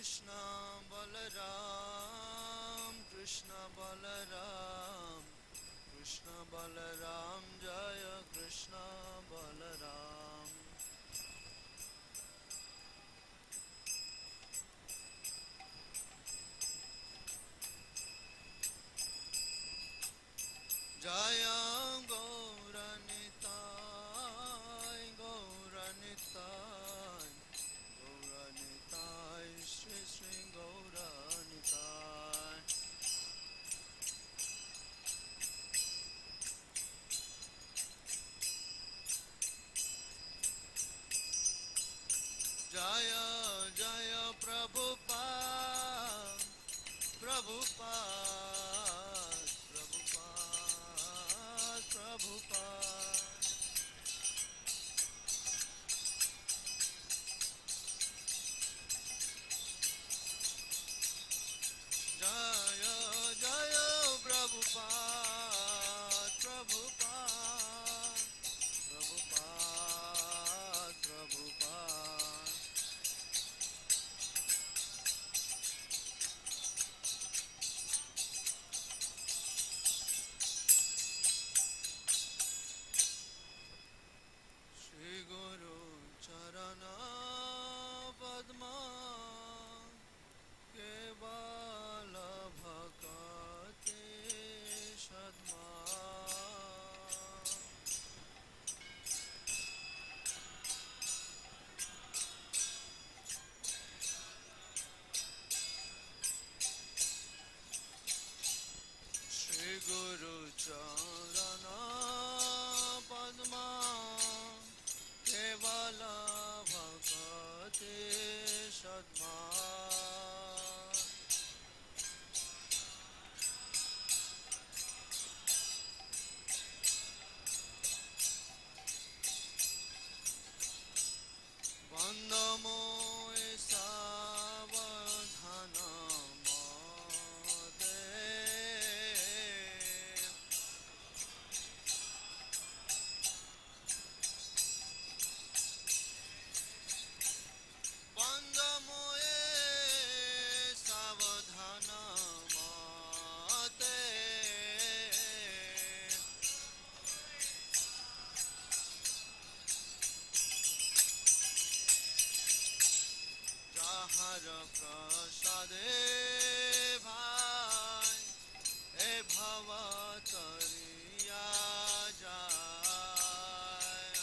Krishna Balaram, Krishna Balaram, Jaya Krishna Balaram. Jaya Gauranitai, Gauranitai, Gauranitai, Shri Shri Gauranitai. Jaya Jaya Prabhupada, Prabhupada, Prabhupada, Prabhupada. Jaya Jaya Prabhupada, Prabhupada, Prabhupada, Prabhupada. Shri Guru Charana Padma Kevala Bhakti Sadma. Shri Guru Charana Padma Kevala Bhakti Sadma. Vandamo Savadhana Mode. Vandamo Savadhana Mate. Jahar prasade bhai e bhavatariya jai.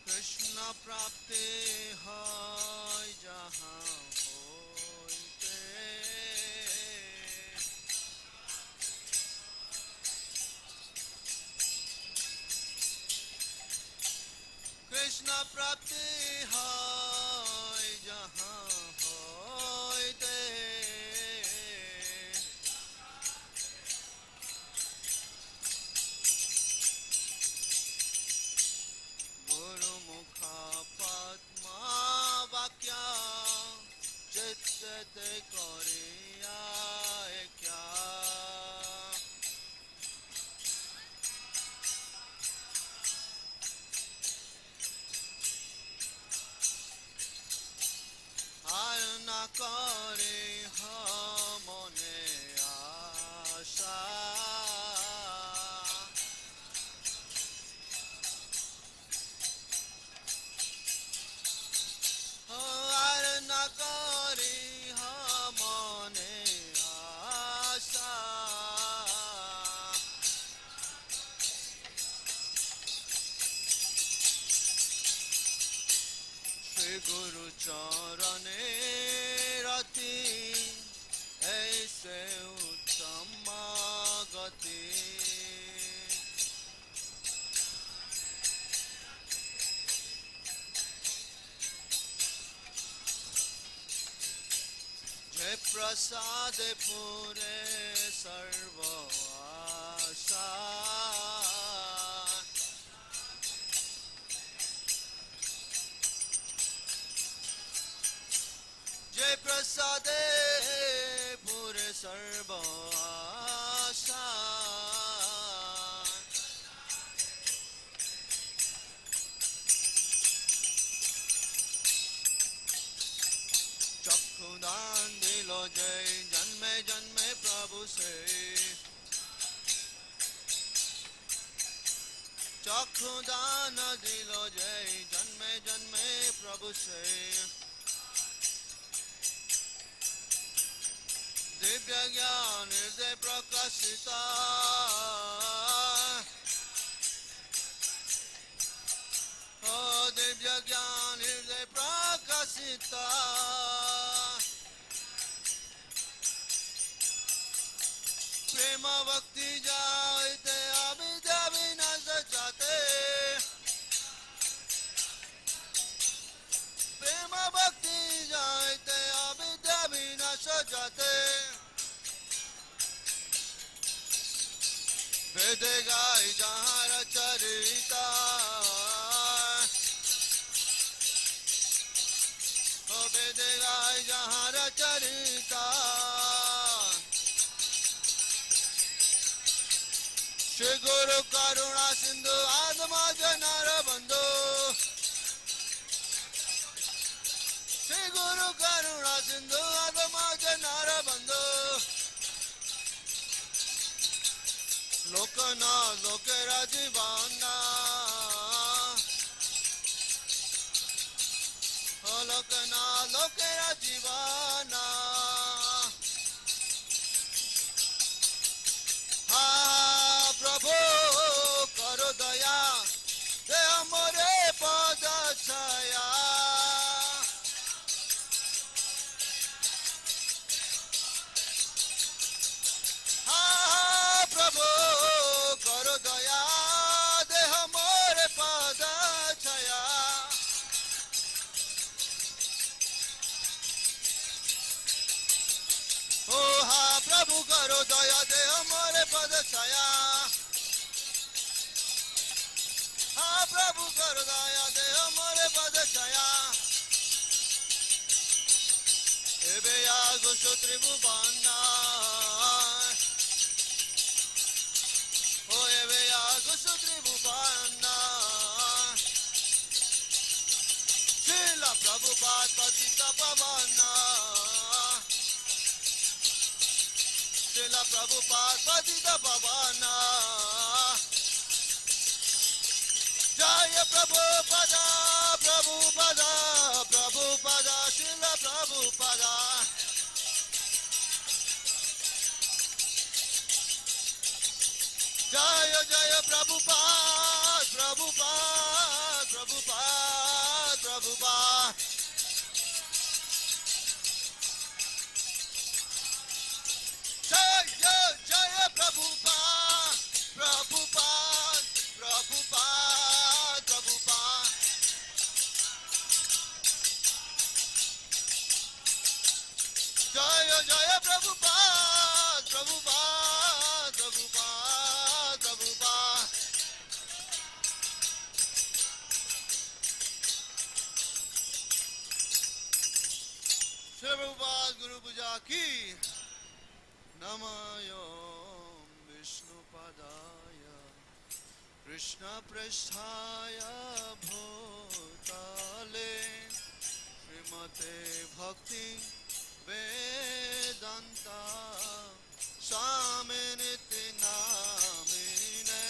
Krishna prapti hai jahan hoite. Krishna prapti hai jahan hoite. Guru mukha padma vakya chitte koriya kya. Arna kare hamone asha. Arna kare hamone asha. Shri Guru Charane Rati Aise Uttama Gati. Jai Prasade Pure Sarva Asha. Jai Prasade Pure Sarva Asha. जय जन्मे जन्मे प्रभु से चक्षु दान दिलो जय जन्मे जन्मे प्रभु से दिव्य ज्ञान हृदय प्रकाशिता ओ दिव्य ज्ञान हृदय प्रकाशिता प्रेम भक्ति जाते अविद्या विनाश जाते प्रेम भक्ति जाते अविद्या विनाश जाते वेद गाय जहाँ चरिता ओ वेद गाय जहाँ चरिता श्री गुरु करुणा सिंधु आत्मा जनार बंधु श्री गुरु करुणा सिंधु आत्मा जनार बंधु लोकना लोकेरा जीवाना लोकना लोकेरा जीवाना प्रभु करो दया दे मोरे पद छाया प्रभु करो दया दे मोरे पद छाया ओ हा प्रभु करो दया दे मोरे पद छाया प्रभु कर दया दे मोरे पद छाया एबे आगो त्रिभुवना ओ एबे आगो त्रिभुवना शिला प्रभुपाद पतित पावना शिला प्रभुपाद पतित पावना जय प्रभुपदा प्रभुपदा प्रभुपदा शिल प्रभुपदा जय जय प्रभुपाद प्रभुपाद प्रभुपाद प्रभुपाद जय जय प्रभुपाद प्रभुपाद प्रभुपाद प्रभुपाद जय जय प्रभुपाद प्रभुपाद प्रभुपाद प्रभुपाद श्री प्रभुपाद गुरु पूजा की नमो विष्णुपदाय कृष्ण पृष्ठाय भूतले श्रीमते भक्ति वेदांता स्वामी नित्य नामिने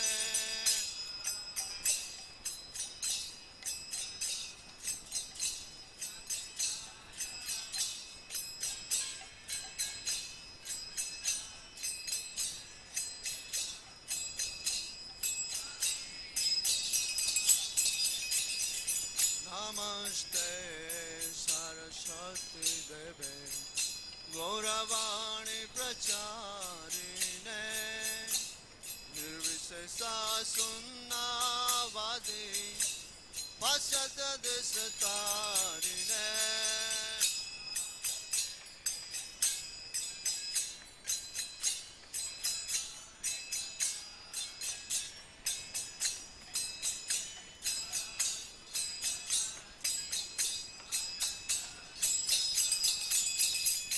नमस्ते सरस्वती देवे गौरवाणी प्रचारिणे निर्विशेषा शून्यवादी पाश्चात्य देशतारिणे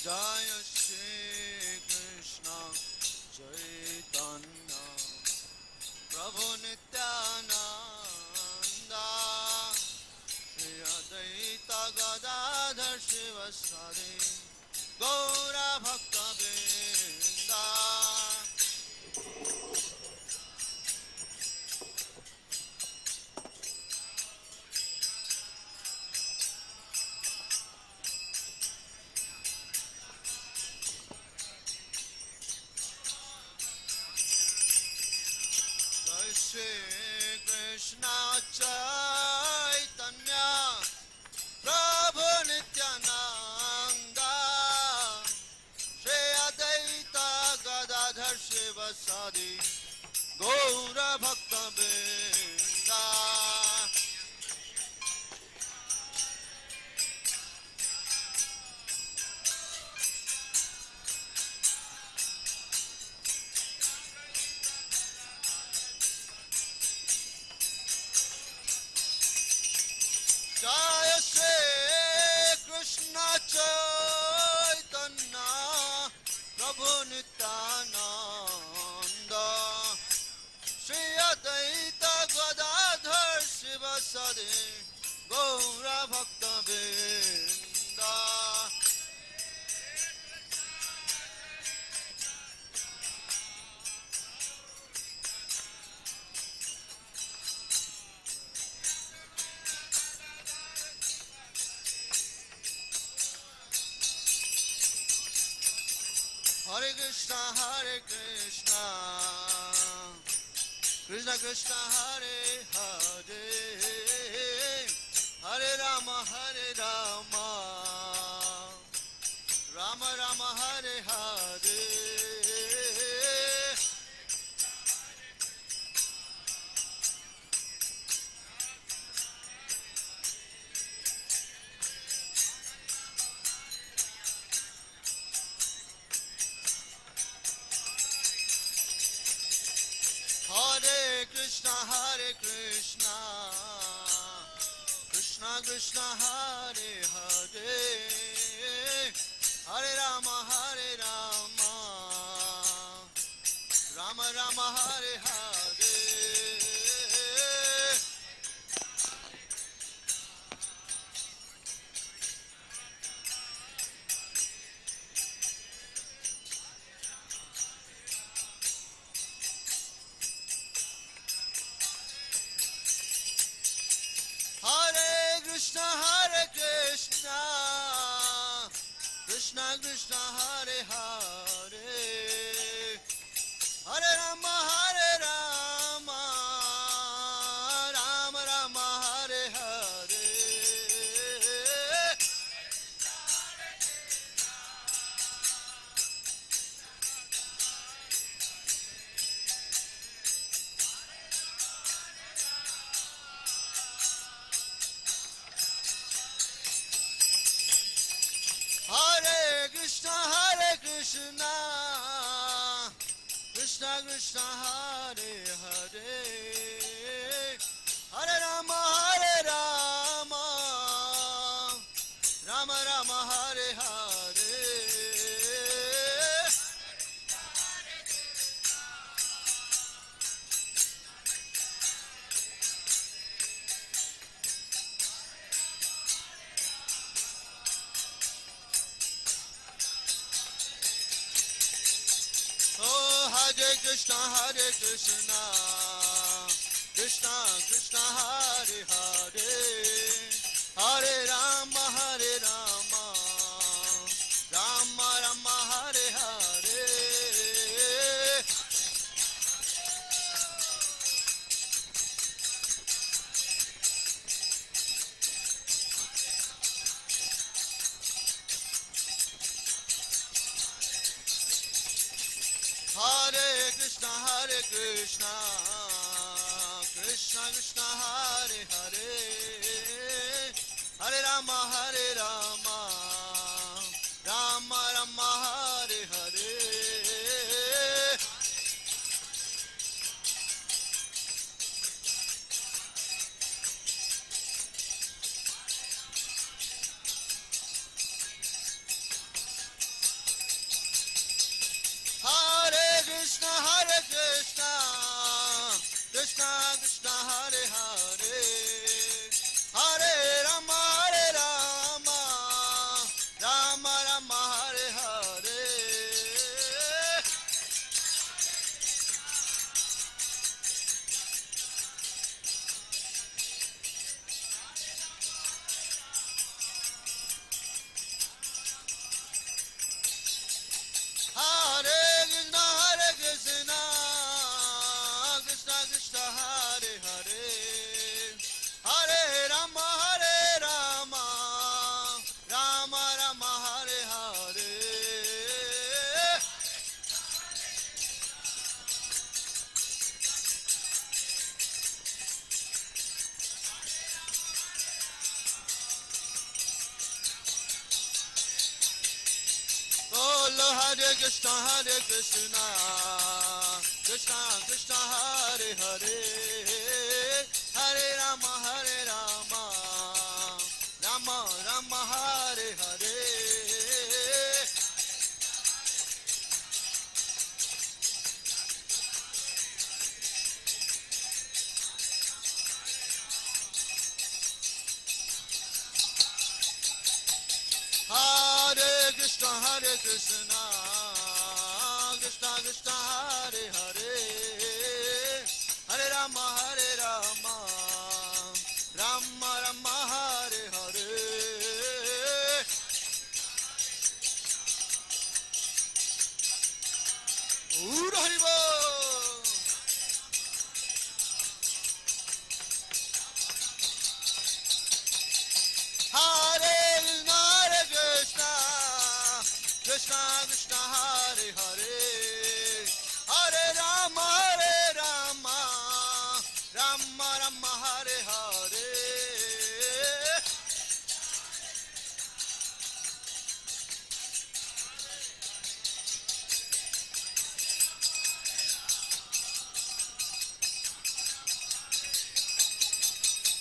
जय श्री कृष्ण चैतन्य प्रभु Nityanand Shri Advaita Gadadhar शिवसादि Gaura Chaitanya Prabhu Nityananda Shri Advaita Gadadhar Shivasadi Gaura Bhakta Vrinda. Jaya Shri Krishna Chaitanya Prabhu Nityananda Shri Advaita Gadadhar Shivasadi Gaura Bhakta Vrinda. Hare Krishna, Krishna Krishna, Hare Hare, Hare Rama, Rama Rama, Hare Hare. Hare Krishna, Krishna Krishna, Hare Hare, Hare Rama, Rama Rama, Hare Hare. Hare Krishna, Krishna Krishna, Hare Hare, Hare Rama, Rama Rama, Hare Hare. Hare Krishna, Krishna Krishna, Hare Hare, Hare Rama, Rama Rama, Hare Hare. Oh, Hare Krishna, Krishna Krishna, Hare Hare, Hare Rama, Rama Rama, Hare Hare. Hare Krishna, Krishna Krishna, Hare Hare, Hare Rama, Rama Rama, Hare Hare. Hare Krishna, Krishna Krishna, Hare Hare, Hare Rama, Bolo Hare Krishna Krishna Krishna Hare Hare Hare Rama Rama Rama Hare Hare Hare Krishna Krishna Krishna Hare Hare Hare Rama Rama Rama Hare Hare Ura Hari Bol Krishna Krishna Hare Hare Hare Rama Rama Rama Hare Hare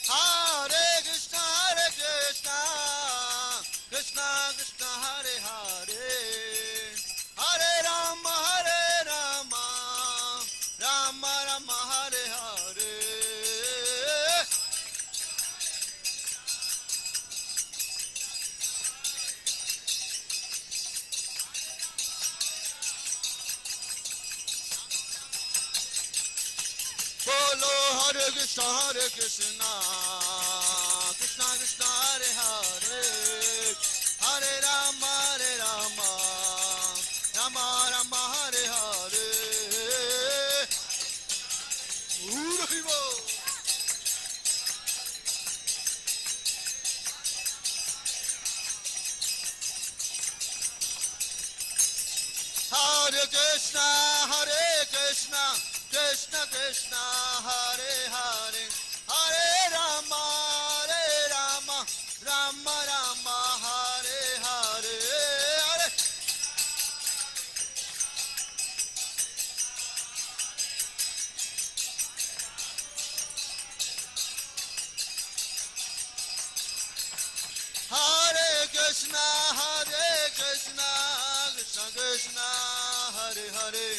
Hare Krishna Krishna Krishna Hare Hare Hare Rama Rama Rama Hare Hare Bolo Hare Krishna Krishna Krishna Hare Hare Hare Rama Rama Rama Hare Hare Ura Hari Bol Hare Krishna Krishna Krishna Hare Hare Hare Rama Rama Rama Hare Hare Hare Hare Krishna Krishna Krishna Hare Hare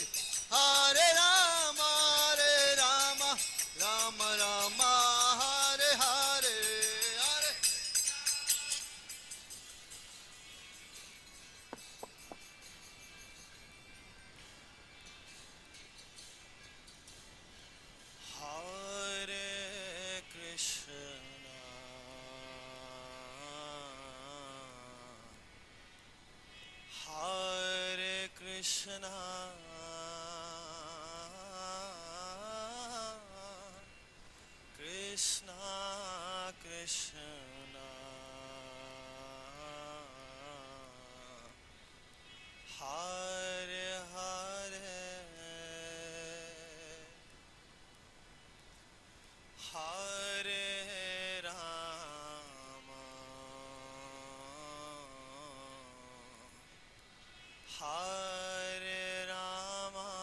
Hare Rama Rama Rama Hare Hare Hare Hare Krishna Hare Krishna Krishna Krishna Hare Hare Hare Rama Hare Rama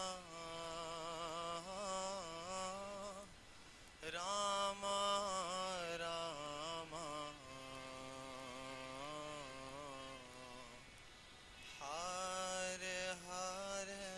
Rama Rama Hare Hare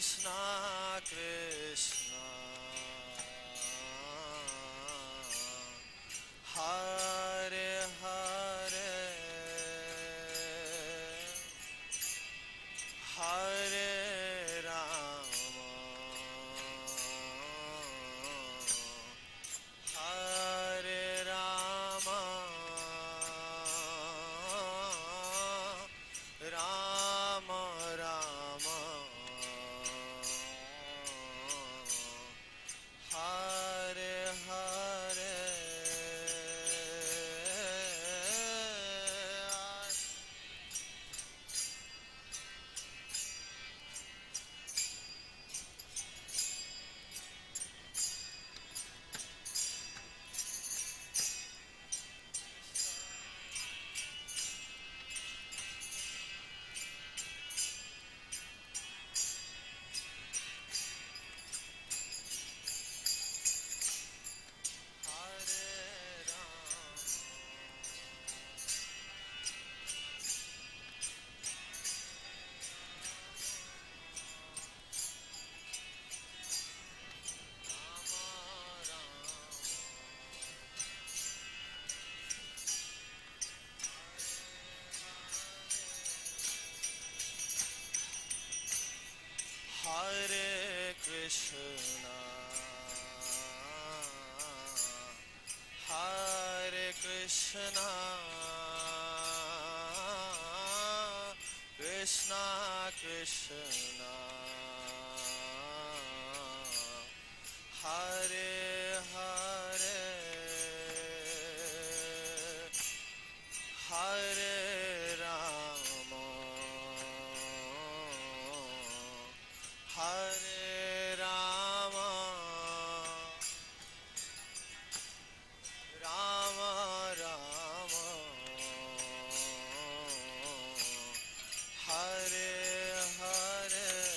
Krishna Hare Hare Hare Rama Hare Rama Rama Rama Hare Hare Hare Krishna Hare Krishna Krishna Krishna Hare Hare Hare Rama Hare Rama Rama Rama Hare Hare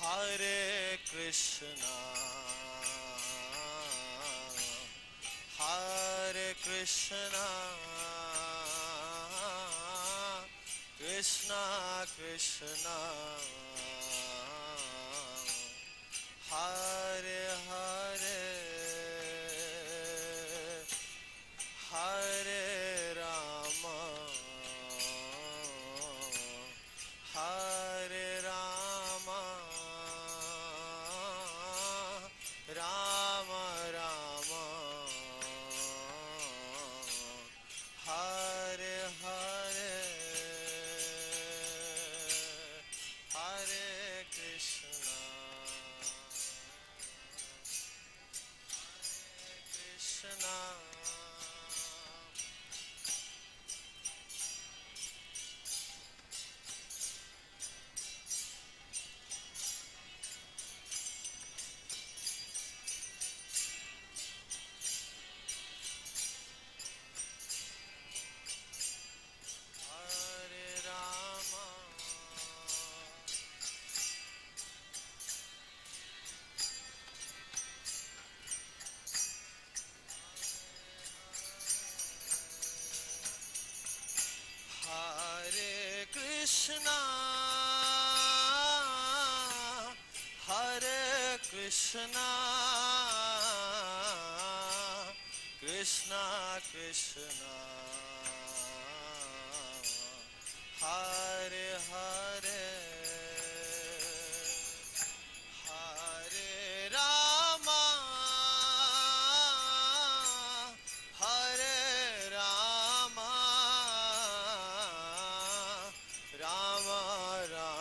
Hare Krishna Hare Krishna Krishna Krishna Hare Hare Hare Rama Hare Rama Rama Rama Hare Hare Hare Krishna Krishna Hare Rama Hare Krishna Hare Krishna Krishna Krishna Hare Hare Hare Rama Hare Rama Rama Rama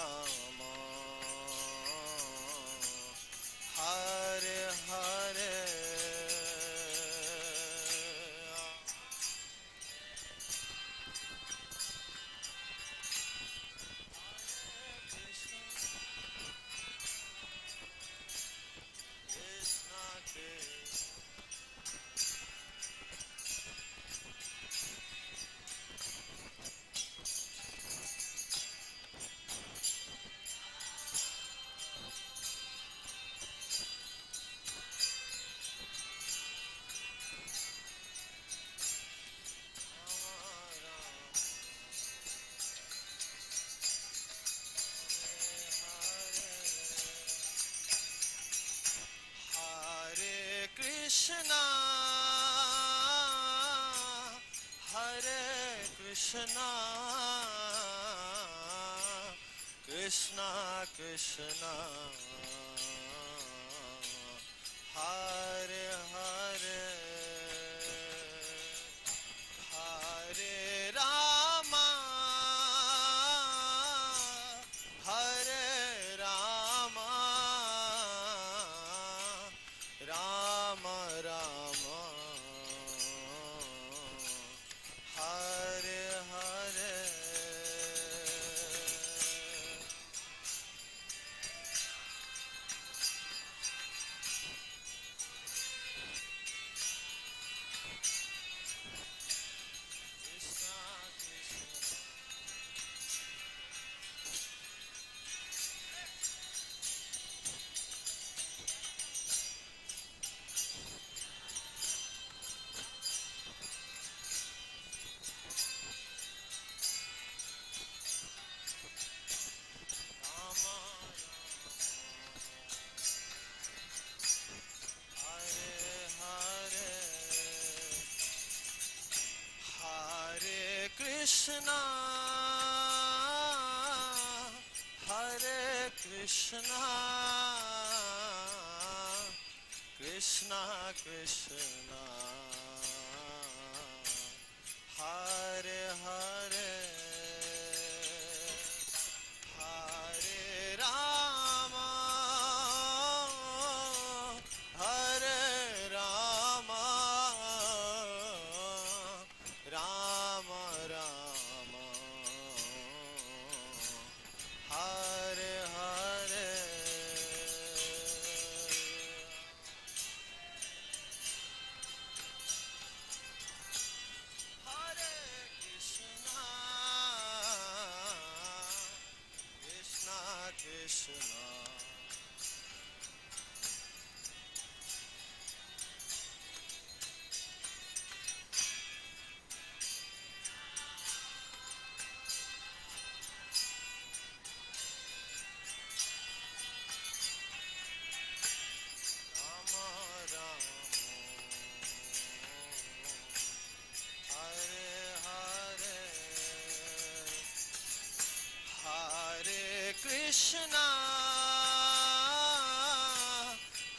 Krishna Krishna Krishna Hare Hare Hare Rama Hare Rama Rama Rama Hare Hare Krishna Hare Krishna Krishna Krishna Hare Hare Hare Rama Hare Rama Rama Rama Hare Hare Hare Krishna Krishna Krishna Rama Rama Hare Hare Hare Krishna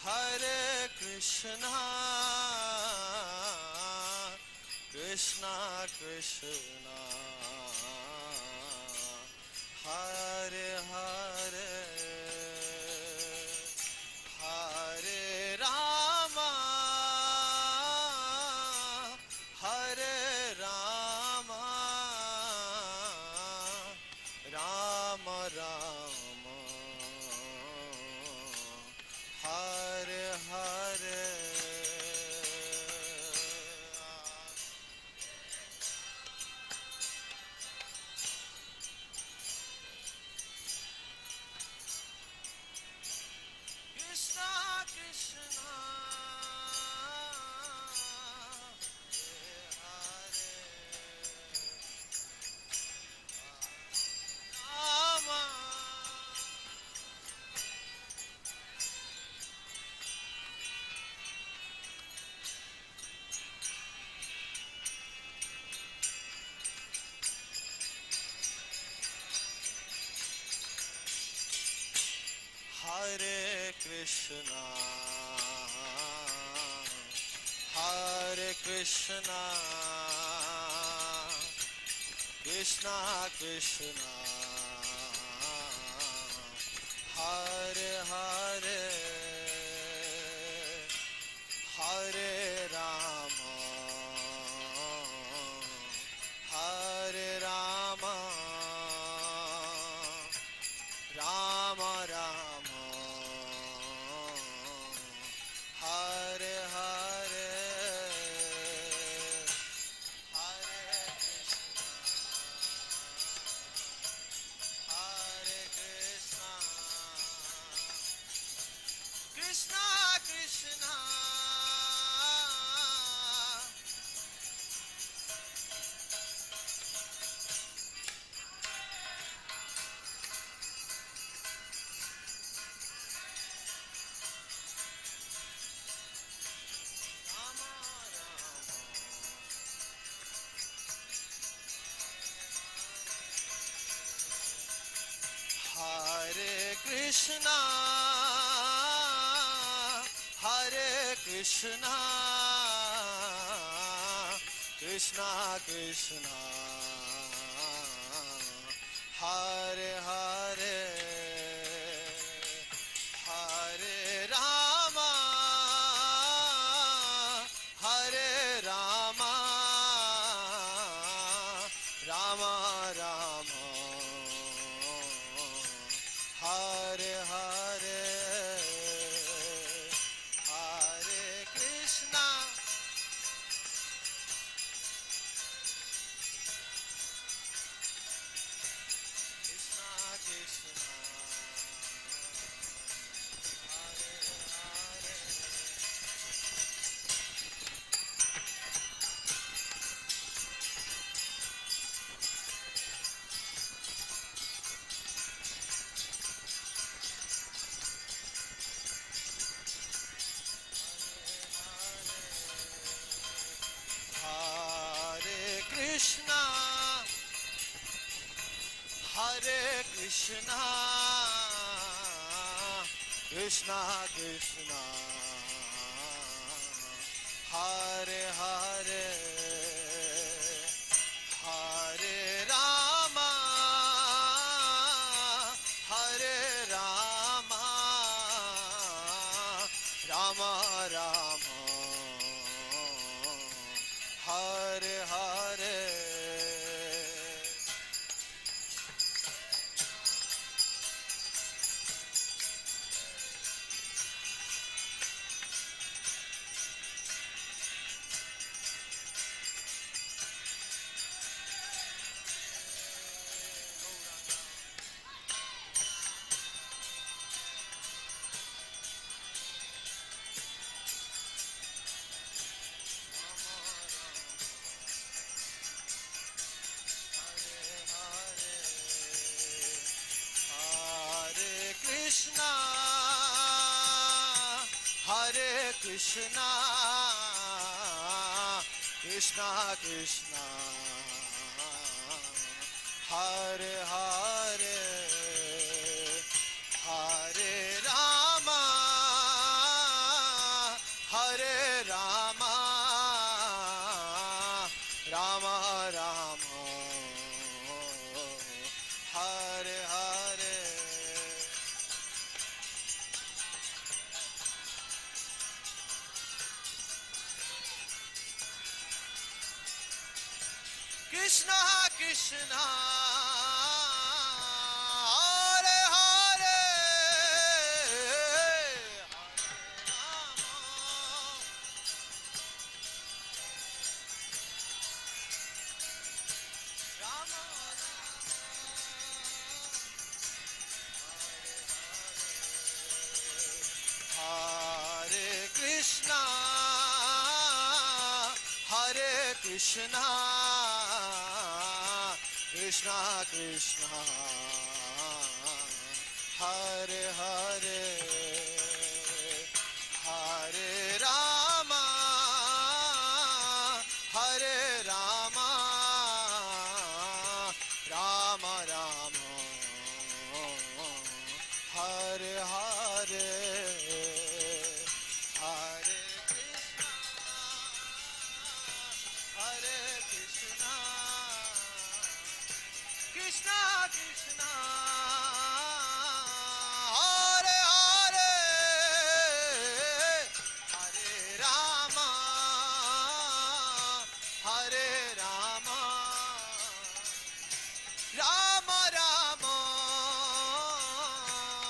Hare Krishna Krishna Krishna Hare Hare Hare Rama Hare Rama Rama Rama Hare Hare Krishna Krishna Hare Rama Hare Krishna Hare Krishna Krishna Krishna Hare Hare Hare Rama Hare Rama Rama Rama Hare Hare Hare Krishna Krishna, Hare Krishna, Krishna Krishna, Hare Hare, Hare Rama, Hare Rama, Rama Rama, Hare Hare, Hare Krishna, Krishna Krishna, Hare Hare, Hare Krishna, Hare Krishna, Krishna Krishna, Hare Hare, Hare Rama, Hare Rama, Rama Rama, Hare Hare. Hare Krishna, Hare Krishna, Krishna Krishna, Hare Hare, Hare Rama, Hare Rama, Rama Rama, Hare Hare. Krishna Krishna, Hare Hare, Rama Hare Krishna, Hare Krishna, Krishna Krishna, Hare Hare, Hare Rama, Hare Rama, Rama Rama, Hare Hare, Hare Krishna, Hare Krishna, Krishna Krishna, Hare Hare, Hare Rama, Hare Rama, Rama Rama,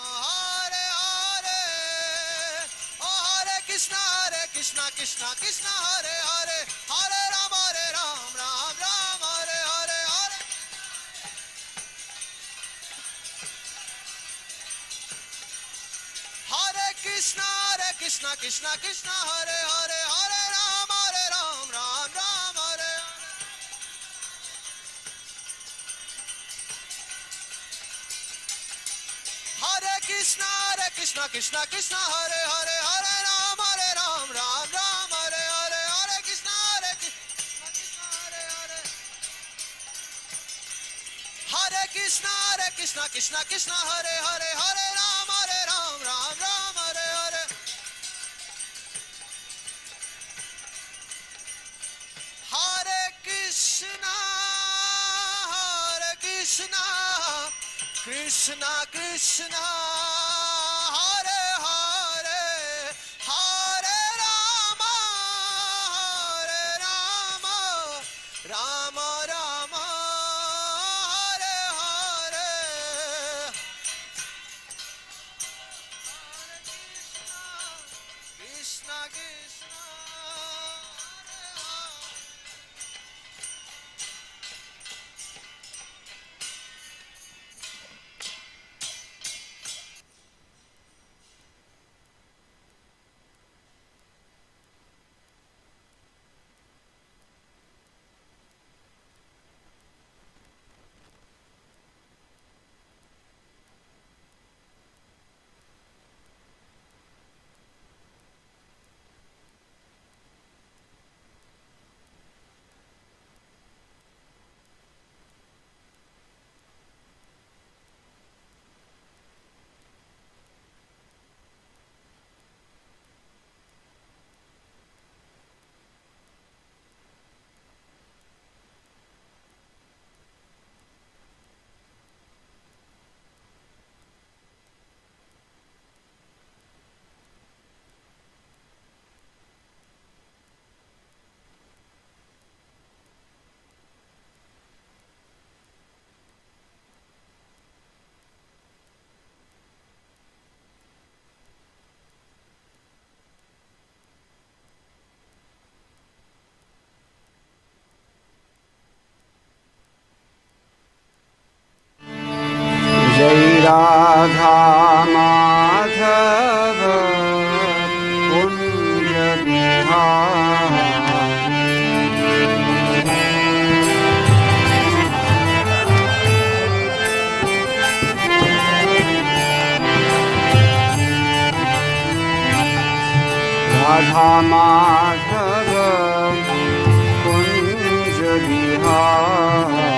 Hare Hare, oh Hare Krishna, Krishna Krishna, Hare Hare, Hare Rama, Ram Ram, Hare Hare, Hare Hare Krishna, Krishna Krishna, Hare Hare, Hare Rama, Ram Ram, Hare Hare. Hare Krishna, Krishna Krishna, Hare Hare, Hare Rama, Ram Ram, Hare Hare, Hare Krishna, Krishna Krishna, Hare Hare, Hare Krishna Krishna Krishna Hare Hare Hare Ram Ram Ram Hare Hare Hare Krishna Krishna Krishna Hare Hare Hare Rama Rama Rama Hare Hare Krishna Krishna Radha Madhav Kunj Bihari Radha Madhav Kunj Bihari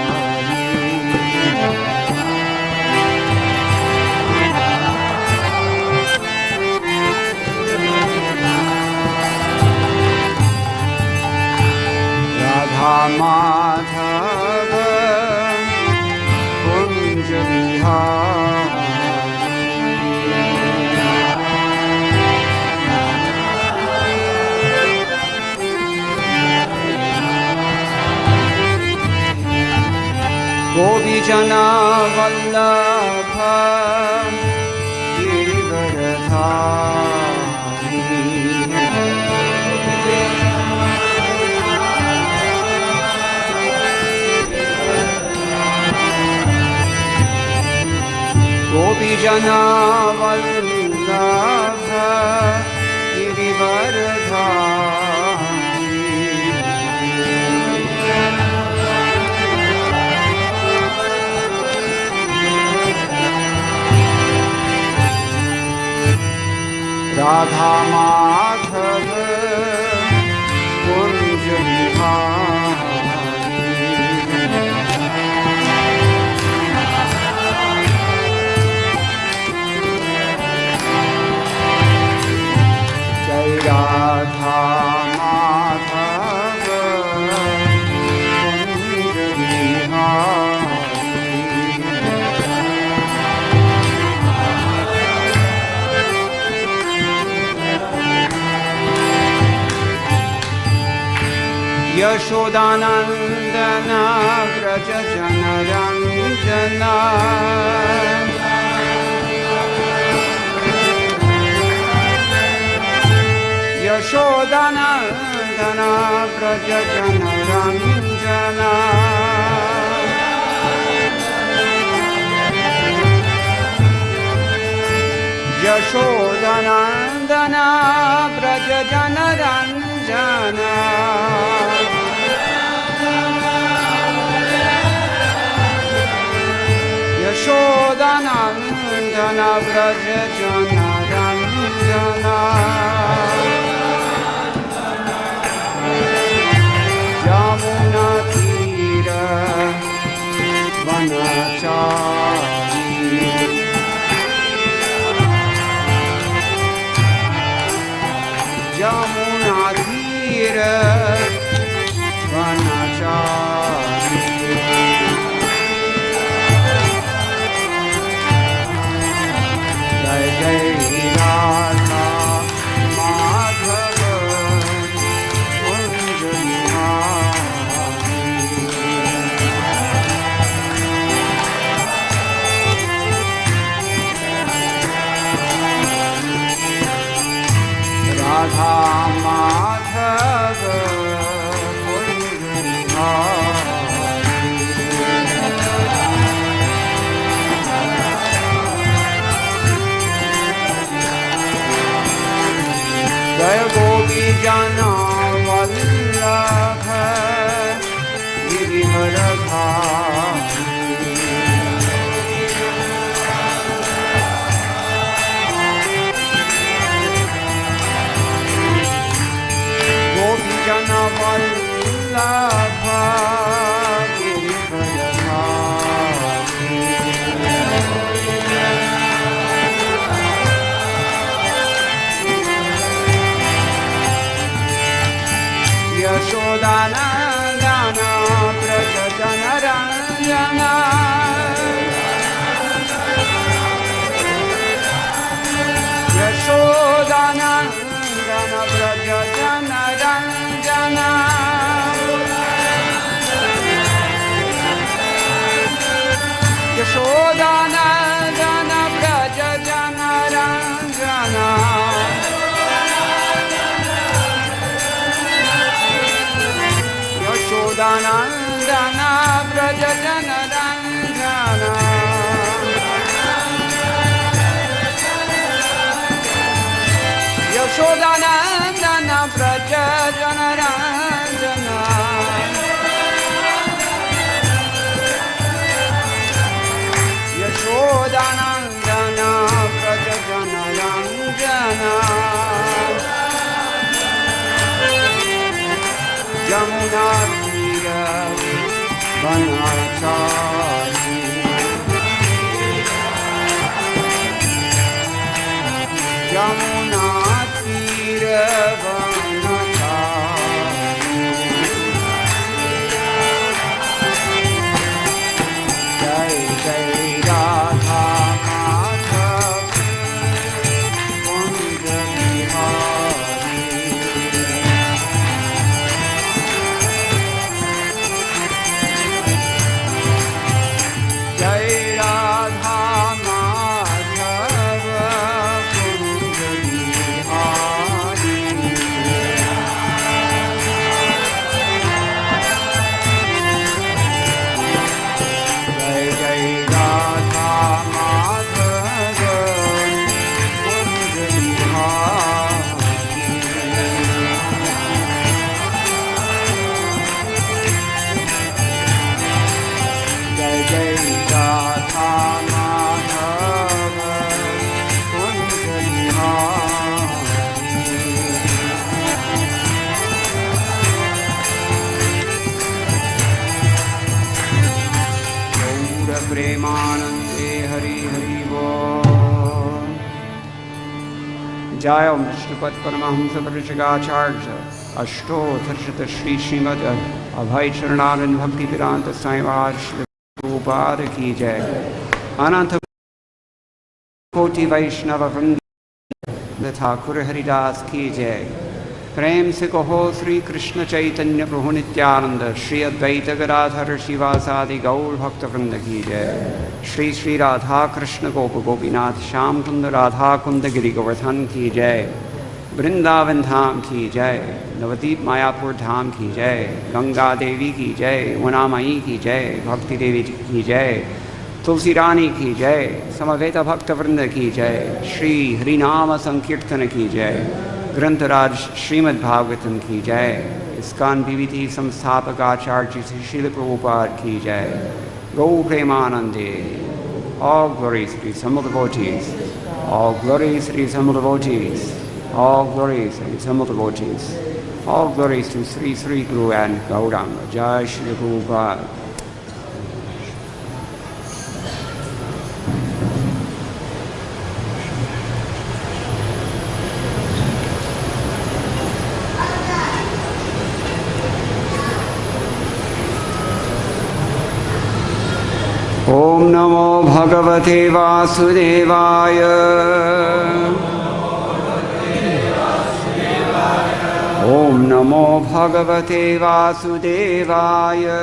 Madhav Kunj Bihari गोपी जना वल्लभ गिरिवरधारी गोपी जना वल्लभ गिरिवरधारी राधा माधव कुंज बिहारी जय राधा माधव कुंज बिहारी यशोदानंदन व्रज जनरंजन यशोदानंदन व्रज जनरंजन यशोदानंदन व्रज जनरंजन यशोदानंदन व्रज जनरंजन यमुना तीर वनचारी राधा माधव कुंज राधा माधव जय गोपी जना वल्लभ गिरिवर गोपी जना वल्लभ गिरिवर यशोदानन्दन व्रज जनरञ्जन यशोदानन्दन व्रज जनरञ्जन यशोदानन्दन व्रज जनरञ्जन यशोदानन्दन व्रज जनरञ्जन यशोदानन्दन व्रज जनरञ्जन यशोदानन्दन व्रज जनरञ्जन यमुना तीर वनचारी यमुना तीर वनचारी जय जय राधा माधव कुंज बिहारी जय राधा माधव कुंज बिहारी जय जय राधा माधव कुंज बिहारी जय जय राधा माधव कुंज बिहारी गौर प्रेमानंदे हरि हरि बोल जय विष्णुपद परमहंस परिषदाचार्य अष्टोत्तरशत श्री श्रीमद अभय चरणानंद भक्ति वेदांत साईवाद रूपाद की जय अनंत कोटि वैष्णव वृंद ठाकुर हरिदास की जय प्रेम से कहो श्री कृष्ण चैतन्य प्रभु नित्यानंद श्री अद्वैत गदाधर शिवासादि गौर भक्त वृंद की जय श्री श्री राधा कृष्ण गोप गोपीनाथ श्याम कुंद राधा कुंद गिरि गोवर्धन की जय वृंदावन धाम की जय नवदीप मायापुर धाम की जय गंगा देवी की जय उनामयी की जय भक्ति देवी की जय तुलसी रानी की जय समवेत भक्त वृंद की जय श्री हरिनाम संकीर्तन की जय ग्रंथराज श्रीमद् भागवतम की जय इस्कॉन पीवीटी संस्थापक आचार्य श्री श्रील प्रभुपाद की जय गौ प्रेमानंदे all glories to some of the devotees, all glories to some of the devotees, all glories to some of the devotees, all glories to Sri Sri Guru and Gauranga. Jai Shri Prabhupada. Om Namo Bhagavate Vasudevaya. Om Namo Bhagavate Vasudevaya.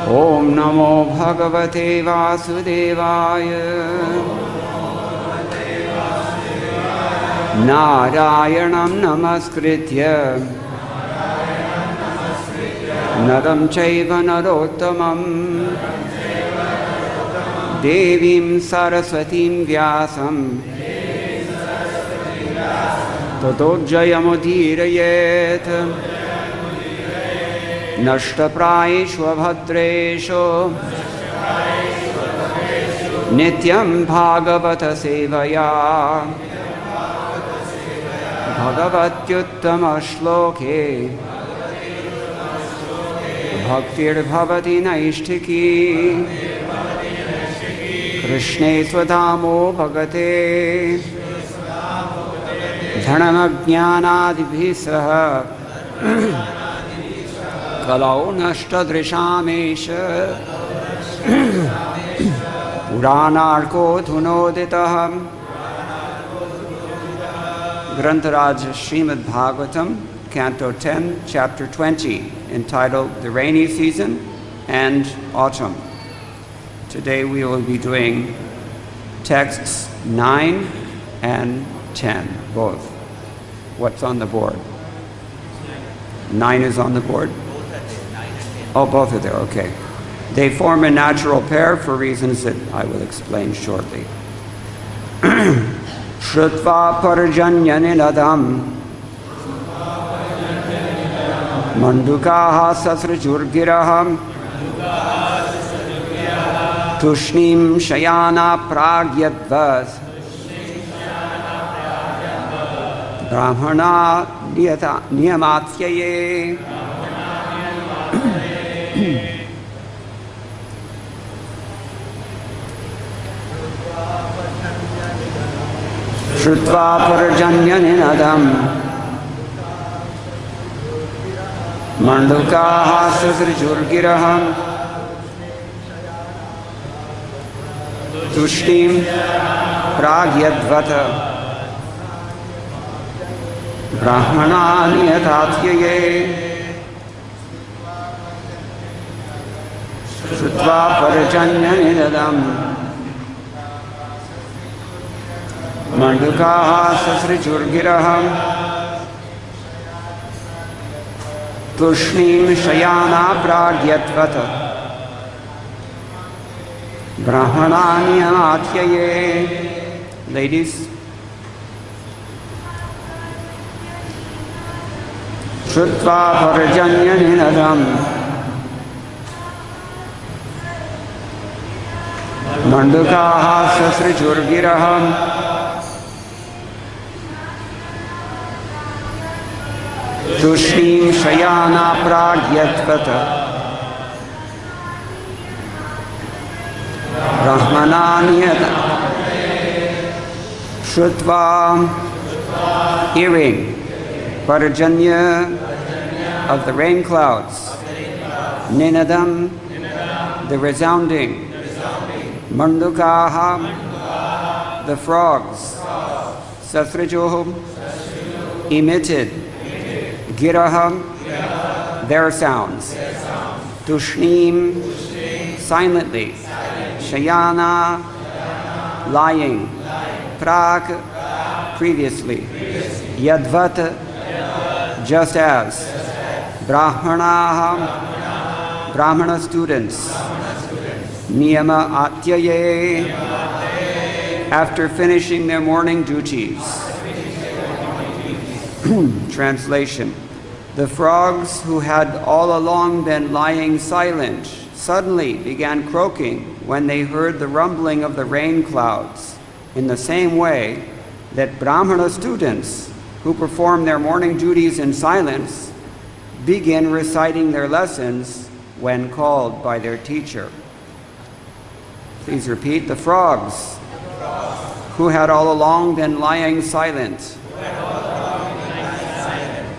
Om Namo Bhagavate Vasudevaya. Narayanam Namaskritya Naram Chaiva Narottamam Devim Saraswatim Vyasam Tato Jayamudirayet Nashtaprayeshva Bhadresho Nityam Bhagavata Sevaya Bhagavatyuttama Shloke Bhaktir Bhavati Naishtiki Krishne Swadhamo Bhagate Dhanamajnanadibhisaha Kalau Nashtadrishamesha Puranarko Dhunoditaham Grantaraj Srimad Bhagavatam, Canto 10, Chapter 20, entitled The Rainy Season and Autumn. Today we will be doing texts 9 and 10, both. What's on the board? 9 is on the board? Oh, both are there, okay. They form a natural pair for reasons that I will explain shortly. Shrutva Parjanyaninadam Mandukaha Sasrajurgiraham Tushnim Shayana Pragyadvas Brahmana Niyamatyaye Shrutva Parjanyaninadam Mandukaha Sasrajurgiraham Tushtim Pragyadvata Brahmana Niyatatyaye Shrutva Parjanyaninadam Mandukaha Sasrajurgiraham Tushnim Shayana Pragyadvata Brahmana Niyamatyaye. Ladies, Shrutva Parjanyaninadam Mandukaha Sasrajurgiraham Tushnim Shayana Pragyadvata Brahmana Niyamatyaye. Shrutva, hearing, Parjanya, of the rain clouds, Ninadam, the resounding, Mandukaha, the frogs, Sasrajuhum, emitted, Giraham, their sounds, Tushnim, silently, Shayana, lying, Prak, previously, Yadvata, just as, Brahmana students, Niyama Atyaye, after finishing their morning duties. Translation. The frogs who had all along been lying silent suddenly began croaking when they heard the rumbling of the rain clouds, in the same way that Brahmana students who perform their morning duties in silence begin reciting their lessons when called by their teacher. Please repeat. The frogs who had all along been lying silent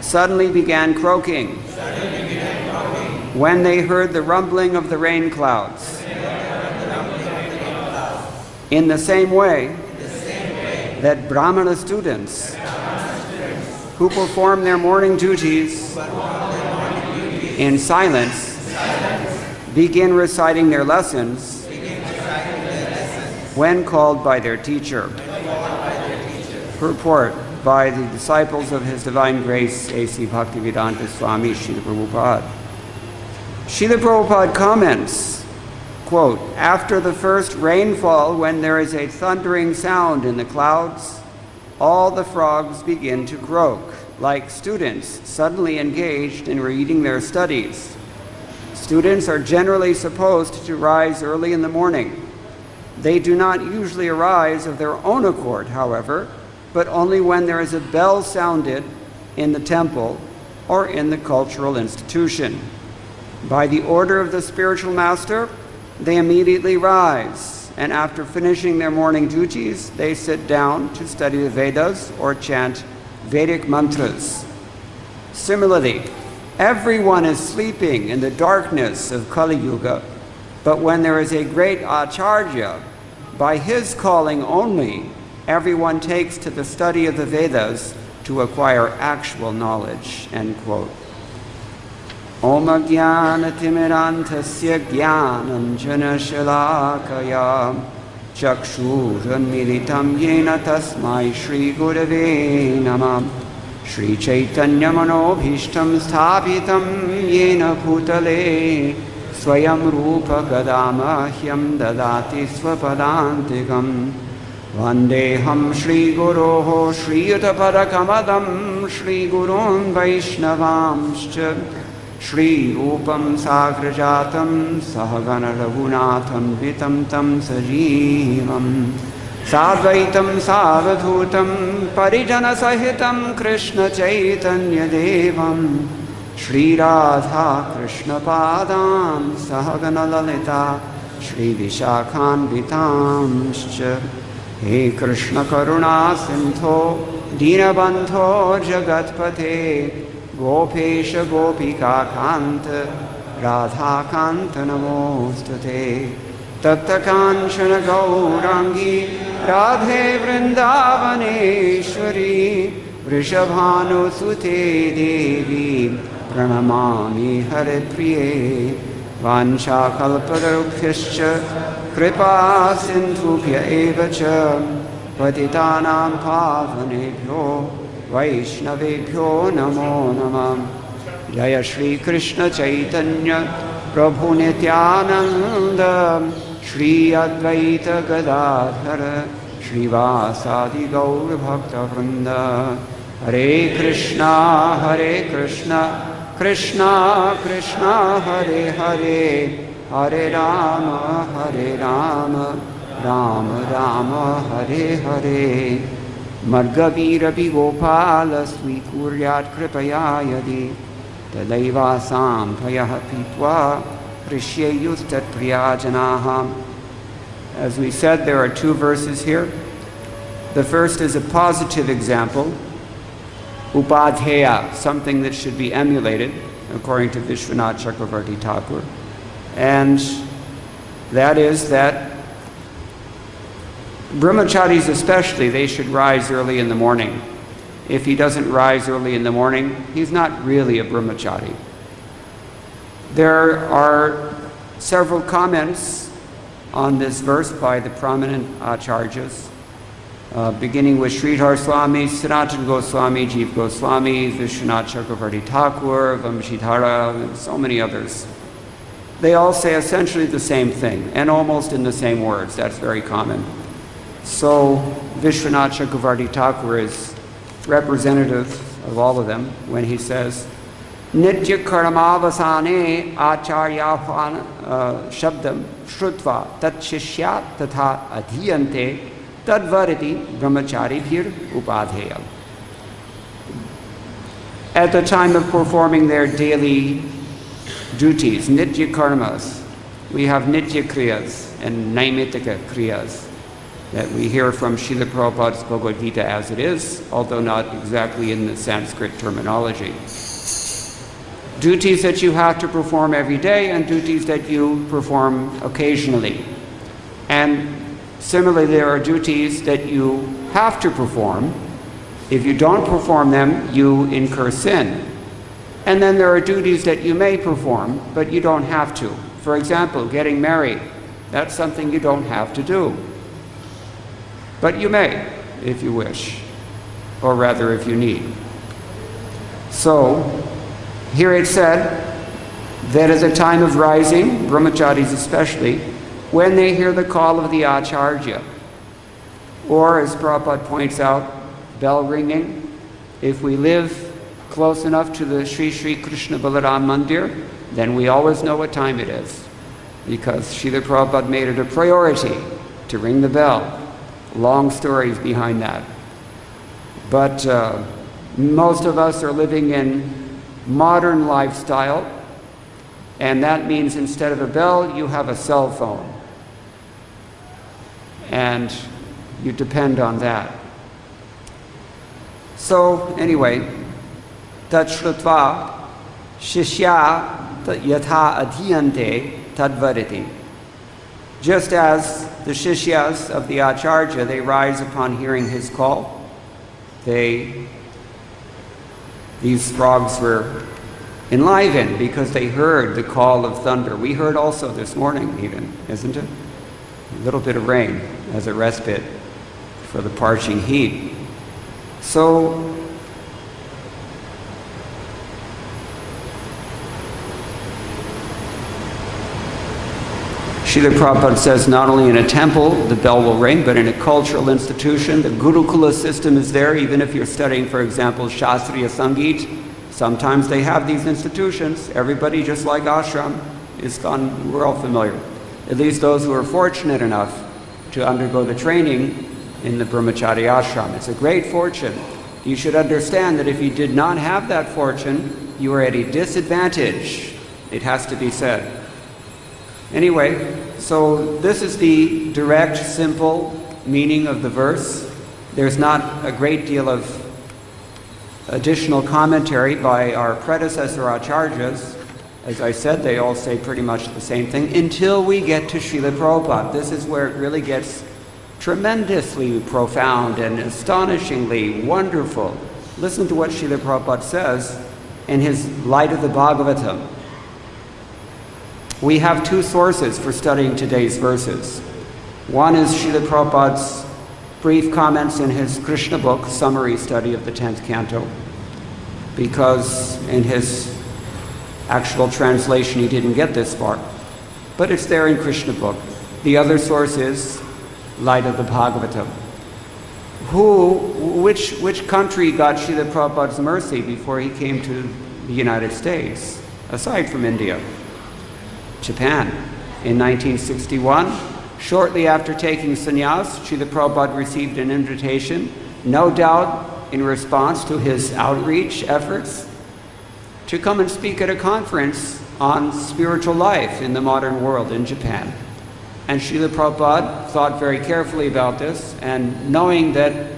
suddenly began croaking when they heard the rumbling of the rain clouds. In the same way that Brahmana students who perform their morning duties in silence begin reciting their lessons when called by their teacher. Purport by the disciples of His Divine Grace, A.C. Bhaktivedanta Swami Srila Prabhupada. Srila Prabhupada comments, quote, "After the first rainfall, when there is a thundering sound in the clouds, all the frogs begin to croak, like students suddenly engaged in reading their studies. Students are generally supposed to rise early in the morning. They do not usually arise of their own accord, however, but only when there is a bell sounded in the temple or in the cultural institution. By the order of the spiritual master, they immediately rise, and after finishing their morning duties, they sit down to study the Vedas or chant Vedic mantras. Similarly, everyone is sleeping in the darkness of Kali Yuga, but when there is a great Acharya, by his calling only, everyone takes to the study of the Vedas to acquire actual knowledge," end quote. Om Jnana Timirantasya Jnananjana Shalakaya Chakshurunmilitam Yena Tasmai Shri Gurave Namah Shri Chaitanya Manobhishtam Sthapitam Yena Bhutale Swayam Rupa Kadamahyam Dadati Swapadantikam Vandeham Shri Guroho Shri Yutapadakamadam Shri Gurun Vaishnavamscha Shri Rupam Sagrajatam Sahagana Raghunatham Vitam Tam Sajivam Sadvaitam Savadhutam Parijana Sahitam Krishna Chaitanya Devam Shri Radha Krishna Padam Sahagana Lalita Shri Vishakhan Vitamscha He Krishna Karuna Sindho Dinabandho Jagatpate Gopesha Gopika Kanta Radha Kanta Namostate Tapta Kanchana Gaurangi Radhe Vrindavaneshwari Vrishabhanu Sute Devi Pranamami Haripriye Vansha Kalpadarubhyascha Kripa Sindhubhya Evacha Patitanam Pavanebhyo Vaishnavebhyo Namo Namah Jaya Shri Krishna Chaitanya Prabhu Nityananda Shri Advaita Gadadhara Shri Vasadi Gaur Bhakta Vrinda Hare Krishna Krishna Krishna Hare Hare Hare Rama Rama Rama Hare Hare Margavirapi Gopala Swikuryat Kripaya Yadi Tadaivasam Payah Pitva Prishyayustat Priyajanaha. As we said, there are two verses here. The first is a positive example, Upadheya, something that should be emulated, according to Vishwanath Chakravarti Thakur. And that is that brahmacharis especially, they should rise early in the morning. If he doesn't rise early in the morning, he's not really a brahmachari. There are several comments on this verse by the prominent acharyas, beginning with Sridhar Swami, Sanatana Goswami, Jeev Goswami, Vishwanath Chakravarti Thakur, Vamshidhara, and so many others. They all say essentially the same thing, and almost in the same words. That's very common. So Vishwanath Chakravarti Thakur is representative of all of them when he says, Nitya karamavasane acharya shabdam shrutva tat shishyat tatha adhiyante tadvariti brahmachari bhir upadheya. At the time of performing their daily duties, nitya karmas, we have nitya kriyas and naimitika kriyas that we hear from Srila Prabhupada's Bhagavad-Gita as it is, although not exactly in the Sanskrit terminology. duties that you have to perform every day and duties that you perform occasionally. And similarly, there are duties that you have to perform. If you don't perform them, you incur sin. And then there are duties that you may perform, but you don't have to. For example, getting married. That's something you don't have to do. But you may, if you wish, or rather if you need. So, here it said that at the time of rising, brahmacharis especially, when they hear the call of the acharya, or as Prabhupada points out, bell ringing, if we live close enough to the Sri Sri Krishna Balaram Mandir, then we always know what time it is, because Srila Prabhupada made it a priority to ring the bell. Long stories behind that. But most of us are living in modern lifestyle, and that means instead of a bell, you have a cell phone. And you depend on that. So anyway, tat shrutva shishya yatha adhiyante tadvariti. Just as the shishyas of the acharya, they rise upon hearing his call. These frogs were enlivened because they heard the call of thunder. We heard also this morning even, isn't it? A little bit of rain as a respite for the parching heat. So, Srila Prabhupada says not only in a temple the bell will ring, but in a cultural institution, the Gurukula system is there. Even if you're studying, for example, Shastriya Sangeet, sometimes they have these institutions. Everybody, just like ashram, ISKCON, we're all familiar. At least those who are fortunate enough to undergo the training in the brahmachari ashram. It's a great fortune. You should understand that if you did not have that fortune, you are at a disadvantage. It has to be said. Anyway, so this is the direct, simple meaning of the verse. There's not a great deal of additional commentary by our predecessor acharyas. As I said, they all say pretty much the same thing until we get to Srila Prabhupada. This is where it really gets tremendously profound and astonishingly wonderful. Listen to what Srila Prabhupada says in his Light of the Bhagavatam. We have two sources for studying today's verses. One is Srila Prabhupada's brief comments in his Krishna book, Summary Study of the 10th Canto, because in his actual translation he didn't get this far. But it's there in Krishna book. The other source is Light of the Bhagavatam. Which country got Srila Prabhupada's mercy before he came to the United States, aside from India? Japan. In 1961, shortly after taking sannyas, Srila Prabhupada received an invitation, no doubt in response to his outreach efforts, to come and speak at a conference on spiritual life in the modern world in Japan. And Srila Prabhupada thought very carefully about this, and knowing that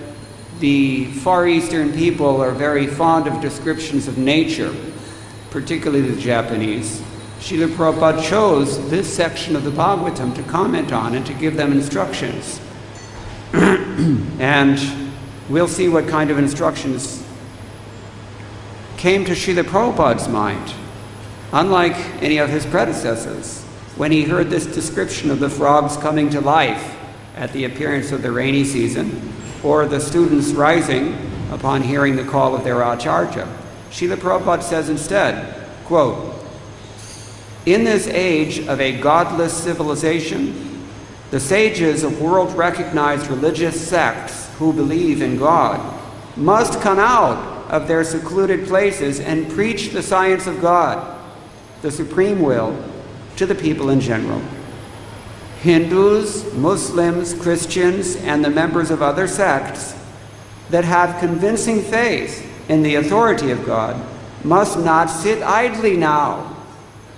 the Far Eastern people are very fond of descriptions of nature, particularly the Japanese, Srila Prabhupada chose this section of the Bhagavatam to comment on and to give them instructions. And we'll see what kind of instructions came to Srila Prabhupada's mind. Unlike any of his predecessors, when he heard this description of the frogs coming to life at the appearance of the rainy season, or the students rising upon hearing the call of their acharya, Srila Prabhupada says instead, quote, "In this age of a godless civilization, the sages of world-recognized religious sects who believe in God must come out of their secluded places and preach the science of God, the supreme will, to the people in general. Hindus, Muslims, Christians, and the members of other sects that have convincing faith in the authority of God must not sit idly now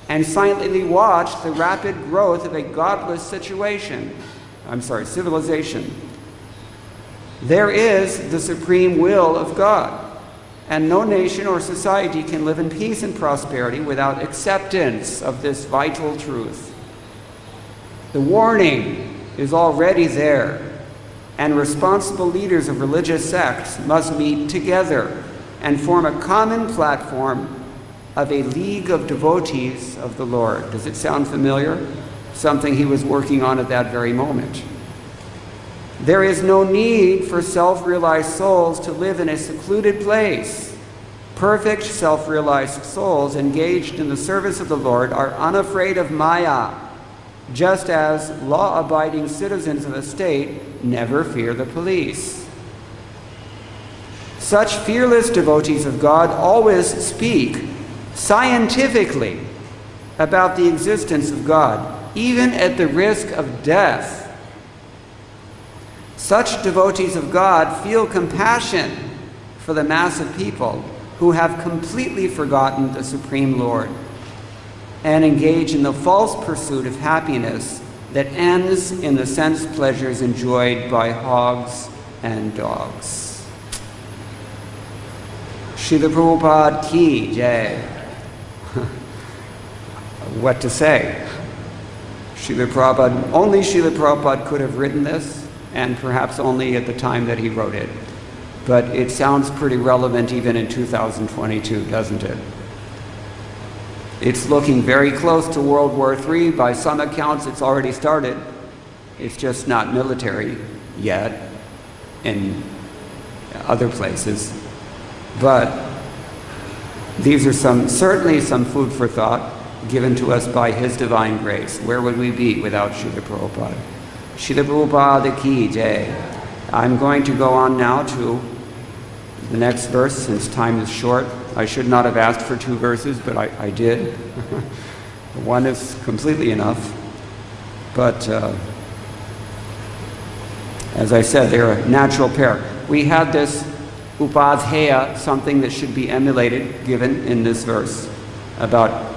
and silently watch the rapid growth of a godless civilization. There is the supreme will of God, And no nation or society can live in peace and prosperity without acceptance of this vital truth. The warning is already there, and responsible leaders of religious sects must meet together and form a common platform of a league of devotees of the Lord. Does it sound familiar? Something he was working on at that very moment. There is no need for self-realized souls to live in a secluded place. Perfect self-realized souls engaged in the service of the Lord are unafraid of Maya, just as law-abiding citizens of a state never fear the police. Such fearless devotees of God always speak scientifically about the existence of God, even at the risk of death. Such devotees of God feel compassion for the mass of people who have completely forgotten the Supreme Lord and engage in the false pursuit of happiness that ends in the sense pleasures enjoyed by hogs and dogs. Srila Prabhupada ki jai. What to say? Only Srila Prabhupada could have written this, and perhaps only at the time that he wrote it. But it sounds pretty relevant even in 2022, doesn't it? It's looking very close to World War III. By some accounts, it's already started. It's just not military yet in other places. But these are certainly some food for thought given to us by His divine grace. Where would we be without Srila Prabhupada? Srila Prabhupada ki jai. I'm going to go on now to the next verse, since time is short. I should not have asked for 2 verses, but I did. One is completely enough. But as I said, they're a natural pair. We have this upadheya, something that should be emulated, given in this verse, about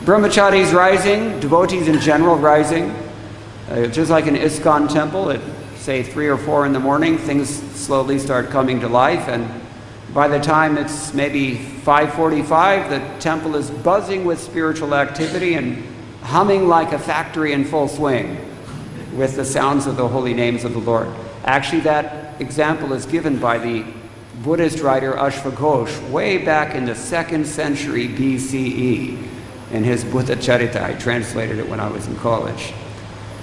brahmacharis rising, devotees in general rising. Just like an ISKCON temple, at say 3 or 4 in the morning, things slowly start coming to life, and by the time it's maybe 5:45, the temple is buzzing with spiritual activity and humming like a factory in full swing with the sounds of the holy names of the Lord. Actually, that example is given by the Buddhist writer Ashvaghosh way back in the 2nd century BCE in his Buddha Charita. I translated it when I was in college.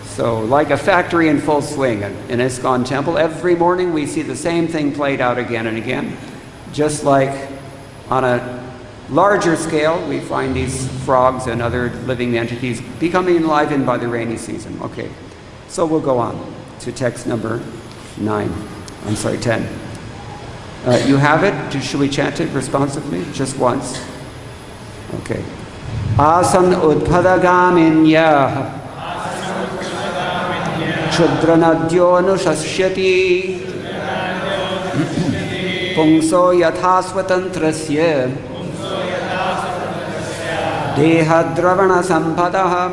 So, like a factory in full swing, in ISKCON temple, every morning we see the same thing played out again and again. Just like on a larger scale, we find these frogs and other living entities becoming enlivened by the rainy season. Okay, so we'll go on to text number 10. You have it? Should we chant it responsively? Just once? Okay. Asan udpadagaminya Chudranadyo nushashyati Pungso yatha swatantrasya Dehadravana sampadaham.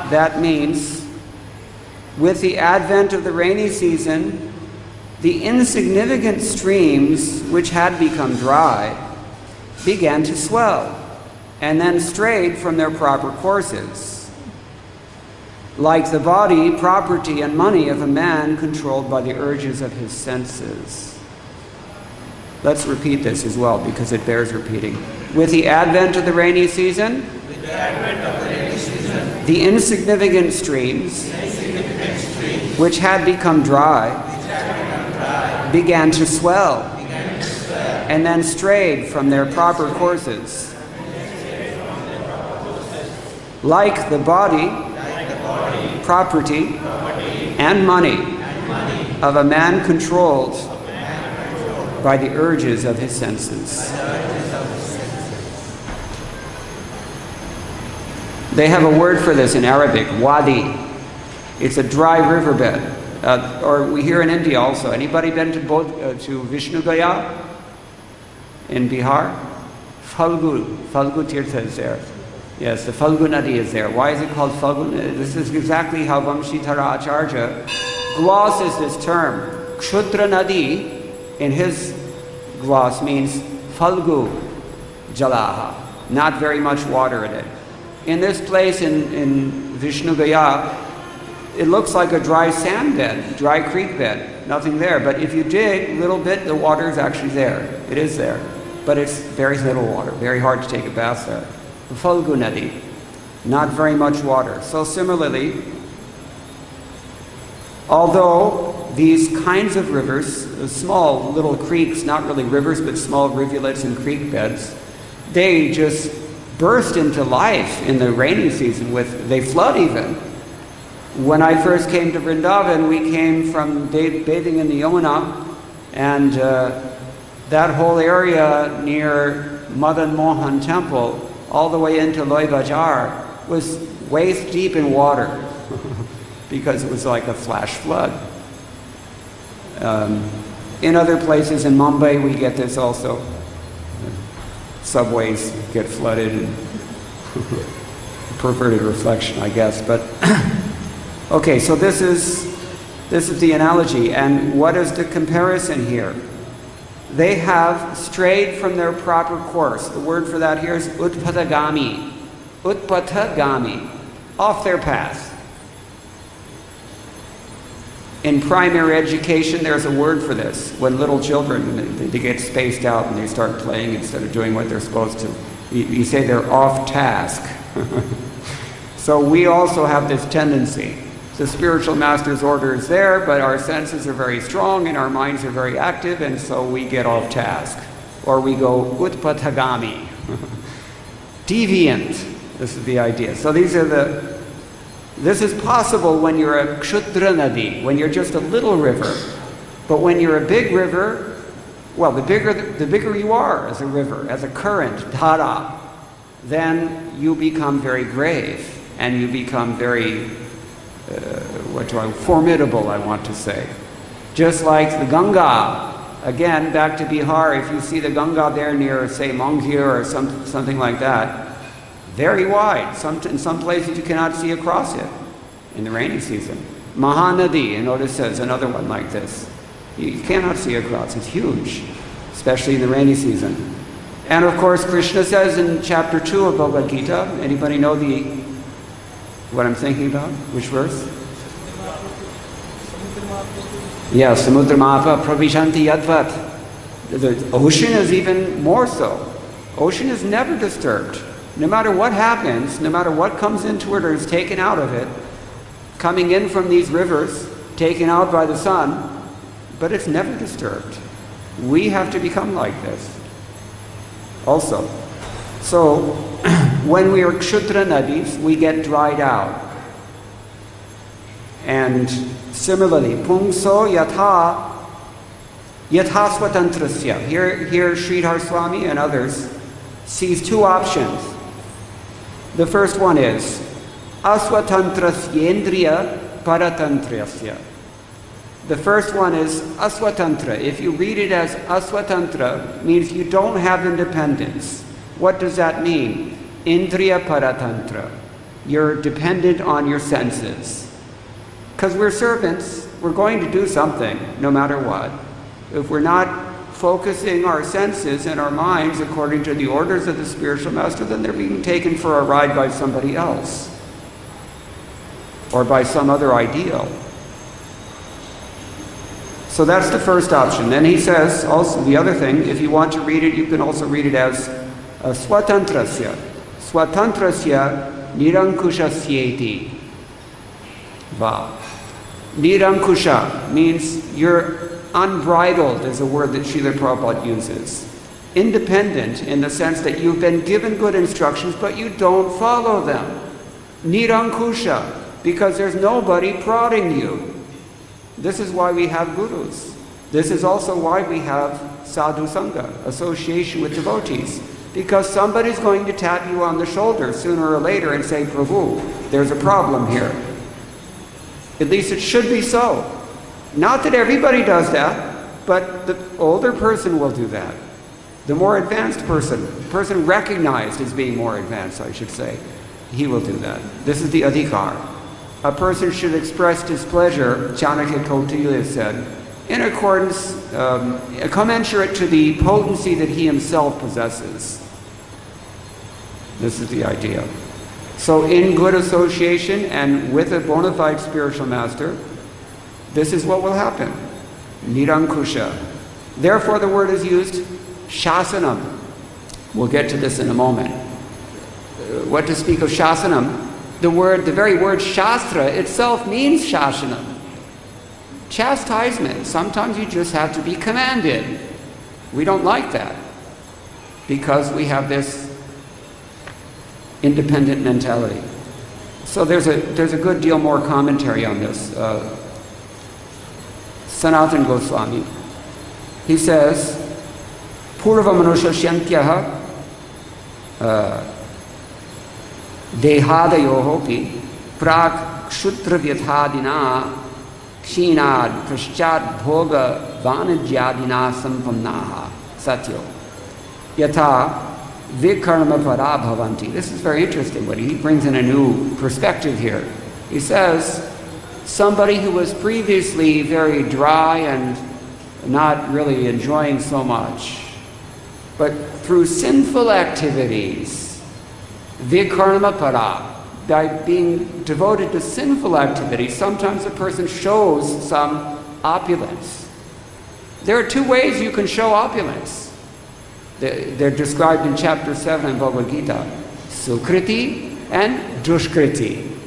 That means, with the advent of the rainy season, the insignificant streams which had become dry began to swell and then strayed from their proper courses. Like the body, property, and money of a man controlled by the urges of his senses. Let's repeat this as well, because it bears repeating. With the advent of the rainy season, the insignificant streams which had become dry began to swell and then strayed from their proper courses. Like the body, property, and money of a man controlled by the urges of his senses. They have a word for this in Arabic, wadi. It's a dry riverbed. Or we hear in India also. Anybody been to Vishnu Gaya in Bihar? Falgu Tirtha is there. Yes, the Falgu Nadi is there. Why is it called Falgu? This is exactly how Vamshitara Acharya glosses this term. Kshudra Nadi in his gloss means Falgu Jalaha, not very much water in it. In this place in Vishnu Gaya, it looks like a dry sand bed, dry creek bed, nothing there. But if you dig a little bit, the water is actually there. It is there. But it's very little water, very hard to take a bath there. Falgu Nadi, not very much water. So similarly, although these kinds of rivers, small little creeks, not really rivers, but small rivulets and creek beds, they just burst into life in the rainy season. They flood even. When I first came to Vrindavan, we came from bathing in the Yamuna, and that whole area near Madan Mohan Temple, all the way into Loi Bajar, was waist deep in water because it was like a flash flood. In other places in Mumbai, we get this also. Subways get flooded, and perverted reflection, I guess. But okay, so this is the analogy, and what is the comparison here? They have strayed from their proper course. The word for that here is utpatagami. Utpatagami, off their path. In primary education, there's a word for this. When little children, they get spaced out and they start playing instead of doing what they're supposed to. You say they're off task. So we also have this tendency. The spiritual master's order is there, but our senses are very strong and our minds are very active, and so we get off task. Or we go utpatagami. Deviant. This is the idea. So this is possible when you're a kshudra nadi, when you're just a little river. But when you're a big river, well, the bigger you are as a river, as a current, dhara, then you become very grave and you become very, formidable, I want to say. Just like the Ganga. Again, back to Bihar, if you see the Ganga there near, say, Mongir or something like that, very wide. In some places you cannot see across it in the rainy season. Mahanadi, and notice says another one like this. You cannot see across. It's huge, especially in the rainy season. And of course, Krishna says in chapter 2 of Bhagavad-Gita, anybody know what I'm thinking about? Which verse? Yeah, Samudra Mapa Pravishanti Yadvat. The ocean is even more so. Ocean is never disturbed. No matter what happens, no matter what comes into it or is taken out of it, coming in from these rivers, taken out by the sun, but it's never disturbed. We have to become like this also. So, when we are kshudra nadis, we get dried out. And similarly, pungso yatha swatantrasya. Here Sridhar Swami and others sees two options. The first one is aswatantrasyendriya paratantrasya. The first one is aswatantra. If you read it as aswatantra, means you don't have independence. What does that mean? Indriya paratantra. You're dependent on your senses. Because we're servants, we're going to do something, no matter what. If we're not focusing our senses and our minds according to the orders of the spiritual master, then they're being taken for a ride by somebody else or by some other ideal. So that's the first option. Then he says also the other thing, if you want to read it, you can also read it as swatantrasya. Swatantrasya nirankushasyeti. Va. Nirankusha means you're unbridled, is a word that Srila Prabhupada uses. Independent in the sense that you've been given good instructions, but you don't follow them. Nirankusha, because there's nobody prodding you. This is why we have gurus. This is also why we have sadhu sangha, association with devotees. Because somebody's going to tap you on the shoulder sooner or later and say, Prabhu, there's a problem here. At least it should be so. Not that everybody does that, but the older person will do that. The more advanced person, the person recognized as being more advanced, I should say, he will do that. This is the adhikar. A person should express displeasure, Chanakya Kautilya said, in accordance, commensurate to the potency that he himself possesses. This is the idea. So in good association and with a bona fide spiritual master, this is what will happen. Nirankusha. Therefore the word is used, shasanam. We'll get to this in a moment. What to speak of shasanam? The very word shastra itself means shasanam. Chastisement. Sometimes you just have to be commanded. We don't like that because we have this independent mentality. So there's a good deal more commentary on this. Sanatana Goswami, he says, Purva Manusha Shantyaha Dehadayohopi Prak Kshutra Vyathadina Kshinad Prashchat Bhoga Vanajyadina Sampamnaha Satyo Yatha Vikarma Para Bhavanti. This is very interesting, but he brings in a new perspective here. He says, somebody who was previously very dry and not really enjoying so much, but through sinful activities, vikarma para, by being devoted to sinful activities, sometimes a person shows some opulence. There are two ways you can show opulence. They're described in chapter 7 in Bhagavad-Gita. Sukriti and dushkriti.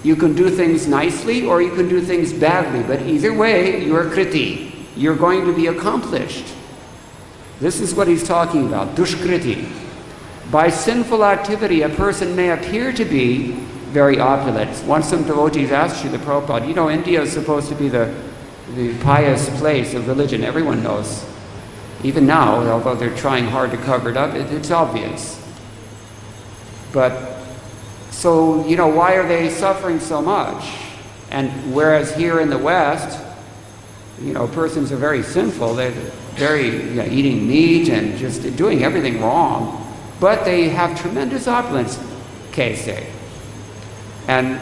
You can do things nicely or you can do things badly, but either way, you're kriti. You're going to be accomplished. This is what he's talking about, dushkriti. By sinful activity, a person may appear to be very opulent. Once some devotees asked Srila Prabhupada, you know, India is supposed to be the pious place of religion. Everyone knows. Even now, although they're trying hard to cover it up, it's obvious. But, so, you know, why are they suffering so much? And whereas here in the West, you know, persons are very sinful, they're very, eating meat and just doing everything wrong, but they have tremendous opulence, K.C. And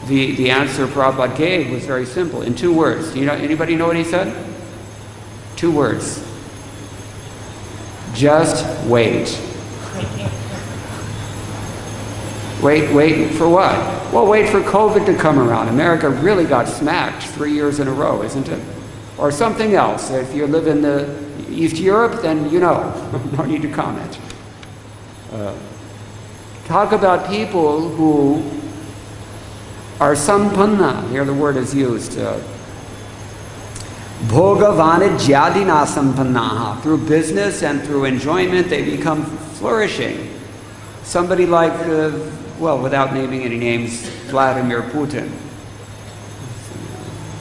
the answer Prabhupada gave was very simple, in 2 words. You know, anybody know what he said? 2 words. Just wait. Wait for what? Well, wait for COVID to come around. America really got smacked 3 years in a row, isn't it? Or something else. If you live in the East Europe, then you know. No need to comment. Talk about people who are sampanna. Here the word is used. Bhogavana jyadina sampannaha. Through business and through enjoyment, they become flourishing. Somebody like, well, without naming any names, Vladimir Putin.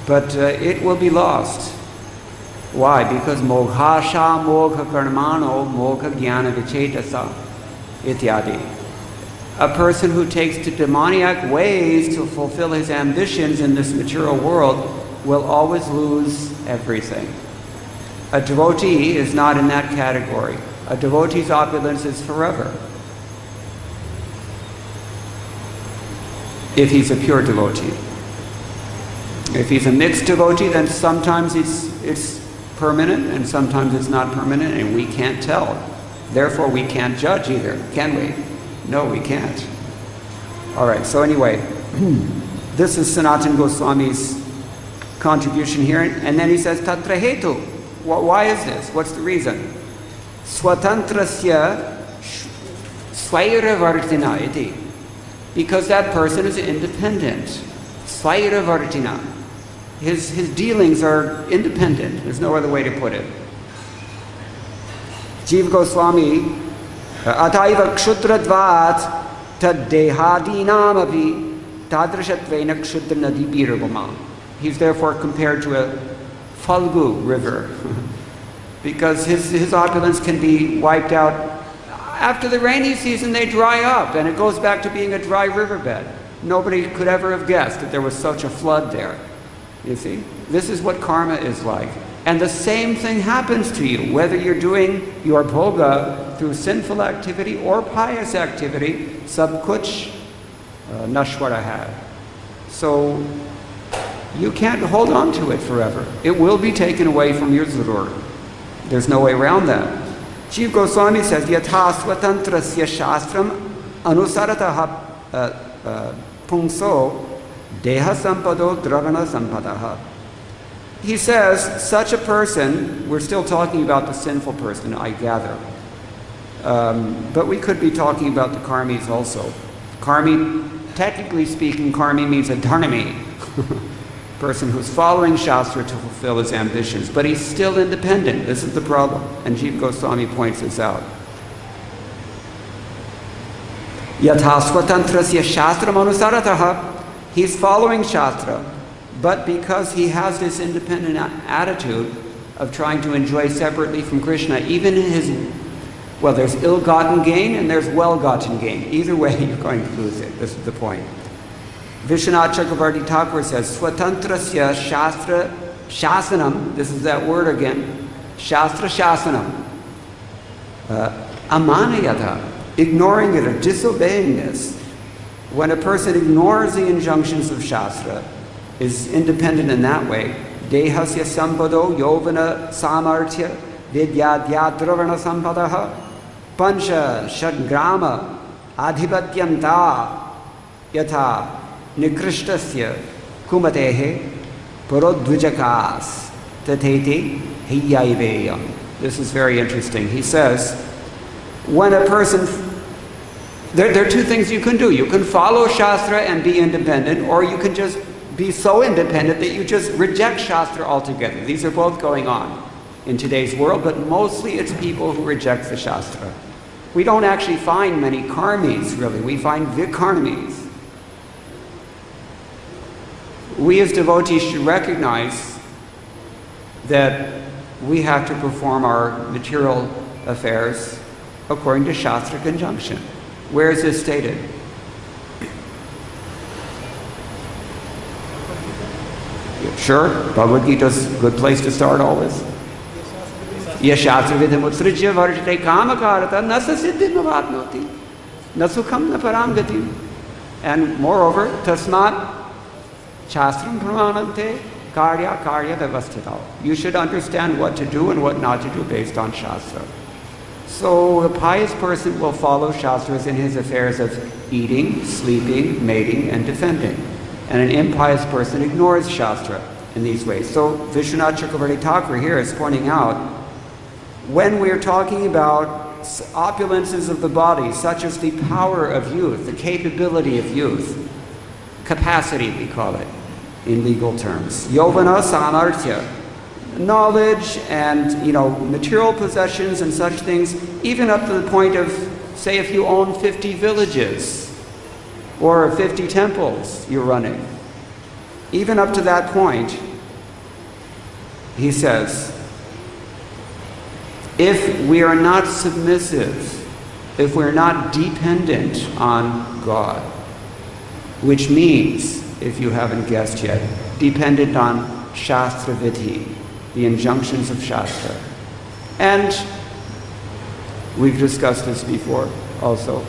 But it will be lost. Why? Because moghasha mogha karmano mogha jnana vichetasa ityadi. A person who takes to demoniac ways to fulfill his ambitions in this material world will always lose everything. A devotee is not in that category. A devotee's opulence is forever. If he's a pure devotee. If he's a mixed devotee, then sometimes it's permanent and sometimes it's not permanent, and we can't tell. Therefore, we can't judge either, can we? No, we can't. All right, so anyway, this is Sanatana Goswami's contribution here, and then he says, Tatra hetu. Why is this? What's the reason? Swatantrasya swairavartina iti. Because that person is independent. Swairavartina. His dealings are independent. There's no other way to put it. Jiva Goswami, Ataiva kshutradvat tad dehadinam api tadrashatvena kshutra nadi birabama. He's therefore compared to a Falgu river. Because his opulence can be wiped out. After the rainy season, they dry up, and it goes back to being a dry riverbed. Nobody could ever have guessed that there was such a flood there. You see? This is what karma is like. And the same thing happens to you, whether you're doing your bhoga through sinful activity or pious activity, sab kuch nashwara hai. So, you can't hold on to it forever. It will be taken away from your zarur. There's no way around that. Jiva Goswami says, Yatha swatantrasya shastram anusarataha pungso deha sampado dravana sampadaha. He says, such a person, we're still talking about the sinful person, I gather. But we could be talking about the karmis also. Karmi, technically speaking, karmi means a dharmi. Person who's following Shastra to fulfill his ambitions, but he's still independent. This is the problem, and Jiva Goswami points this out. Yatha swatantrasya shastram anusarataha. He's following Shastra, but because he has this independent attitude of trying to enjoy separately from Krishna, even in his, well, there's ill-gotten gain and there's well-gotten gain. Either way, you're going to lose it. This is the point. Vishwanath Chakravarti Thakur says, Swatantrasya Shastra Shasanam, this is that word again, Shastra Shasanam, Amanayata, ignoring it or disobeying this. When a person ignores the injunctions of Shastra, is independent in that way, Dehasya Sampado Yovana Samartya Vidyadhyadravana Sampadaha Pancha Shadgrama Adhipatyamta Yatha Nikrishtasya Kumatehe Parodvijakas Tatete Hiyaiveyam. This is very interesting. He says, when a person, there are two things you can do. You can follow Shastra and be independent, or you can just be so independent that you just reject Shastra altogether. These are both going on in today's world, but mostly it's people who reject the Shastra. We don't actually find many karmis, really. We find vikarmis. We as devotees should recognize that we have to perform our material affairs according to Shastra conjunction. Where is this stated? Sure, Bhagavad-Gita is a good place to start always. Yashastra vidham utsrijya varjate kamakarata nasa siddhim avatnoti nasukham na paramgati. And moreover, tasmat Shastram pramanante karya karya vyavasthita. You should understand what to do and what not to do based on Shastra. So a pious person will follow Shastras in his affairs of eating, sleeping, mating, and defending. And an impious person ignores Shastra in these ways. So Vishwanath Chakravarti Thakur here is pointing out, when we're talking about opulences of the body, such as the power of youth, the capability of youth, capacity we call it in legal terms, yovana samartya, knowledge and material possessions and such things, even up to the point of, say, if you own 50 villages or 50 temples you're running, even up to that point, he says, if we are not submissive, if we're not dependent on God, which means, if you haven't guessed yet, dependent on Shastra Vidhi, the injunctions of Shastra. And we've discussed this before also.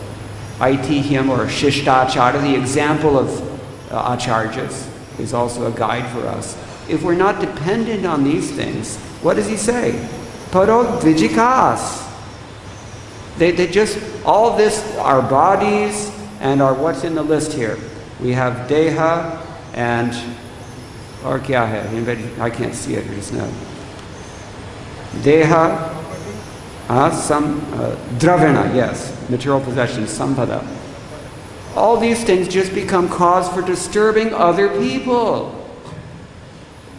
Aitihyam or Shishtachara, the example of Acharyas, is also a guide for us. If we're not dependent on these things, what does he say? Parod vijikas. They just, all this, our bodies and our, what's in the list here? We have deha and, or kya hai? Anybody? I can't see it just now. Deha, dravana, yes, material possessions, sampada. All these things just become cause for disturbing other people.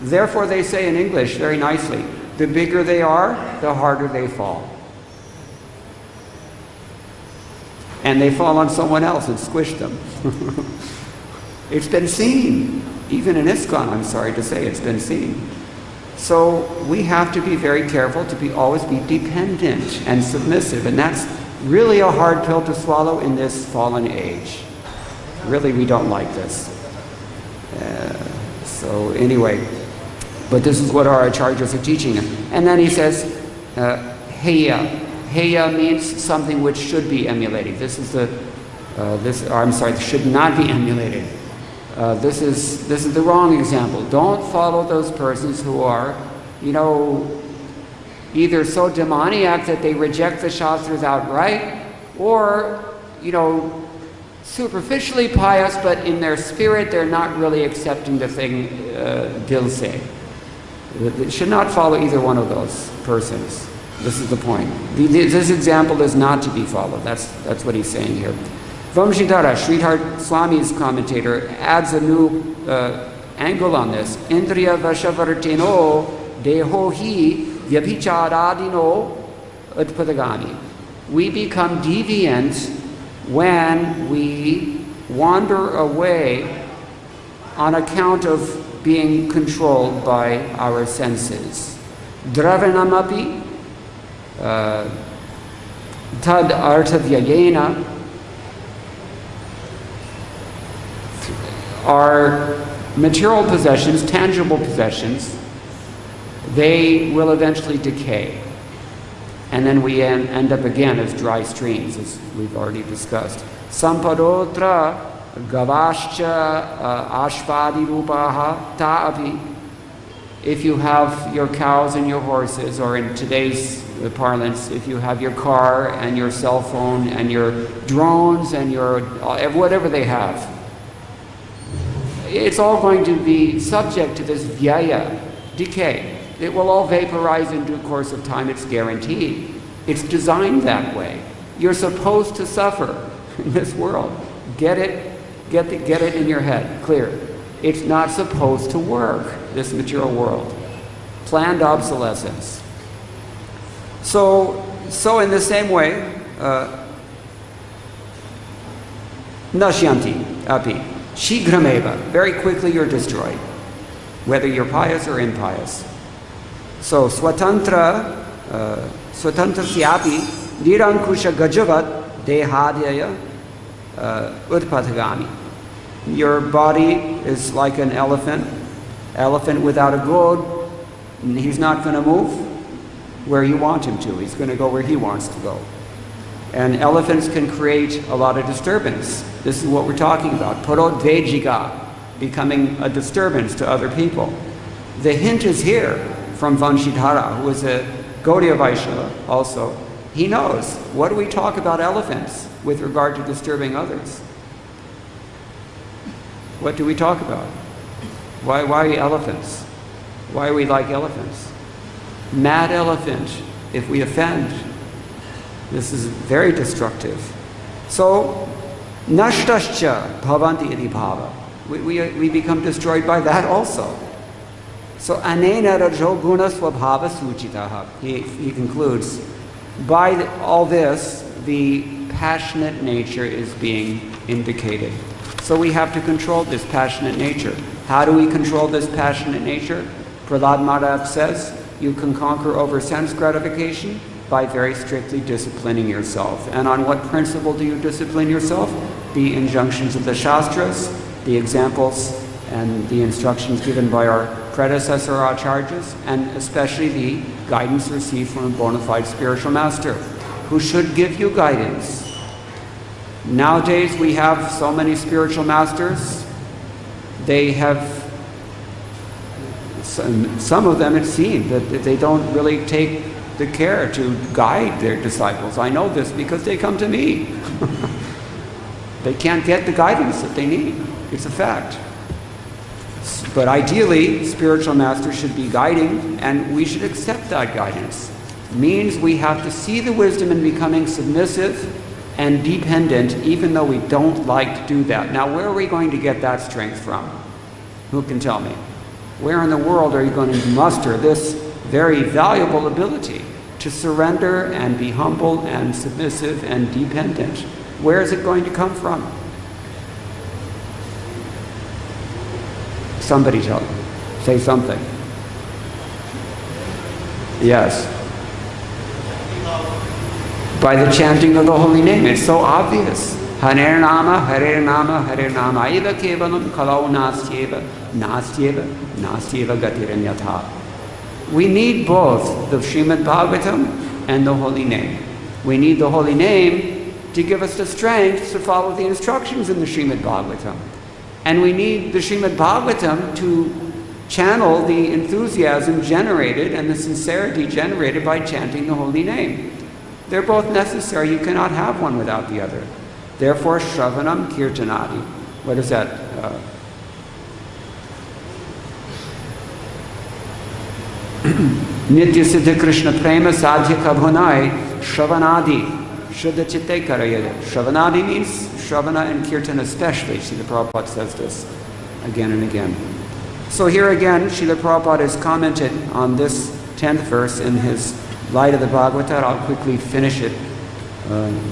Therefore, they say in English very nicely, the bigger they are, the harder they fall. And they fall on someone else and squish them. It's been seen. Even in ISKCON, I'm sorry to say, it's been seen. So we have to be very careful to always be dependent and submissive. And that's really a hard pill to swallow in this fallen age. Really, we don't like this. So anyway, but this is what our acharyas are teaching. And then he says, heya. Heya means something which should be emulated. This is should not be emulated. This is the wrong example. Don't follow those persons who are, either so demoniac that they reject the Shastras outright, or, superficially pious, but in their spirit they're not really accepting the thing dil se. It should not follow either one of those persons. This is the point. This example is not to be followed. That's what he's saying here. Vamshidhara, Sridhar Swami's commentator, adds a new angle on this. Indriya Vashavartino Deho Hi Vyabhicharadino Utpadagami. We become deviant when we wander away on account of being controlled by our senses. Dravanamapi tad artavyayena. Our material possessions, tangible possessions, they will eventually decay. And then we end up again as dry streams, as we've already discussed. Sampadotra gavascha ashvadi rupaha ta'api. If you have your cows and your horses, or in today's parlance, if you have your car and your cell phone and your drones and your whatever they have, it's all going to be subject to this vyaya, decay. It will all vaporize in due course of time, it's guaranteed. It's designed that way. You're supposed to suffer in this world. Get it in your head, clear. It's not supposed to work, this material world. Planned obsolescence. So in the same way, nashyanti api. Shigrameva, very quickly you're destroyed, whether you're pious or impious. So swatantra syapi nirankusha gajavat dehadya utpatagami. Your body is like an elephant without a goad. He's not going to move where you want him to. He's going to go where he wants to go. And elephants can create a lot of disturbance. This is what we're talking about. Parodvejika, becoming a disturbance to other people. The hint is here from Vanshidhara, who is a Gaudiya Vaishnava also. He knows. What do we talk about elephants with regard to disturbing others? What do we talk about? Why are we elephants? Why are we like elephants? Mad elephant, if we offend. This is very destructive. So, nashtascha bhavanti iti bhava. We become destroyed by that also. So, anena rajo guna swabhava suchitaha. He concludes, by all this, the passionate nature is being indicated. So we have to control this passionate nature. How do we control this passionate nature? Prahlad Maharaj says, you can conquer over sense gratification by very strictly disciplining yourself. And on what principle do you discipline yourself? The injunctions of the Shastras, the examples and the instructions given by our predecessor acharyas, and especially the guidance received from a bona fide spiritual master, who should give you guidance. Nowadays we have so many spiritual masters. They have, some of them it seems, that they don't really take the care to guide their disciples. I know this because they come to me. They can't get the guidance that they need. It's a fact. But ideally, spiritual masters should be guiding, and we should accept that guidance. Means we have to see the wisdom in becoming submissive and dependent, even though we don't like to do that. Now, where are we going to get that strength from? Who can tell me? Where in the world are you going to muster this very valuable ability to surrender and be humble and submissive and dependent? Where is it going to come from? Somebody tell me. Say something. Yes. By the chanting of the holy name. It's so obvious. Hare Nama, Hare Nama, Hare Nama. Eva kevalam kalau nastyeva, nastyeva, nastyeva gatiranyatha. We need both the Srimad Bhagavatam and the holy name. We need the holy name to give us the strength to follow the instructions in the Srimad Bhagavatam. And we need the Srimad Bhagavatam to channel the enthusiasm generated and the sincerity generated by chanting the holy name. They're both necessary. You cannot have one without the other. Therefore, Shravanam Kirtanadi. What is that? Nitya Siddha Krishna Prema Sadhya Kabhunai Shravanadi. Shuddha Chitte Karayada. Shravanadi means Shravana and Kirtan especially. Srila Prabhupada says this again and again. So here again, Srila Prabhupada has commented on this 10th verse in his Light of the Bhagavatam. I'll quickly finish it,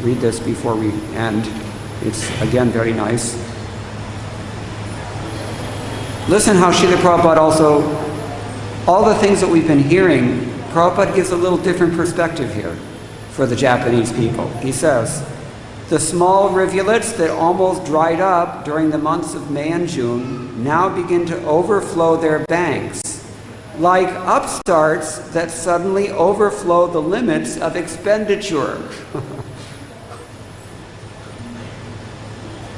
read this before we end. It's again very nice. Listen how Srila Prabhupada also, all the things that we've been hearing, Prabhupada gives a little different perspective here for the Japanese people. He says, the small rivulets that almost dried up during the months of May and June now begin to overflow their banks, like upstarts that suddenly overflow the limits of expenditure.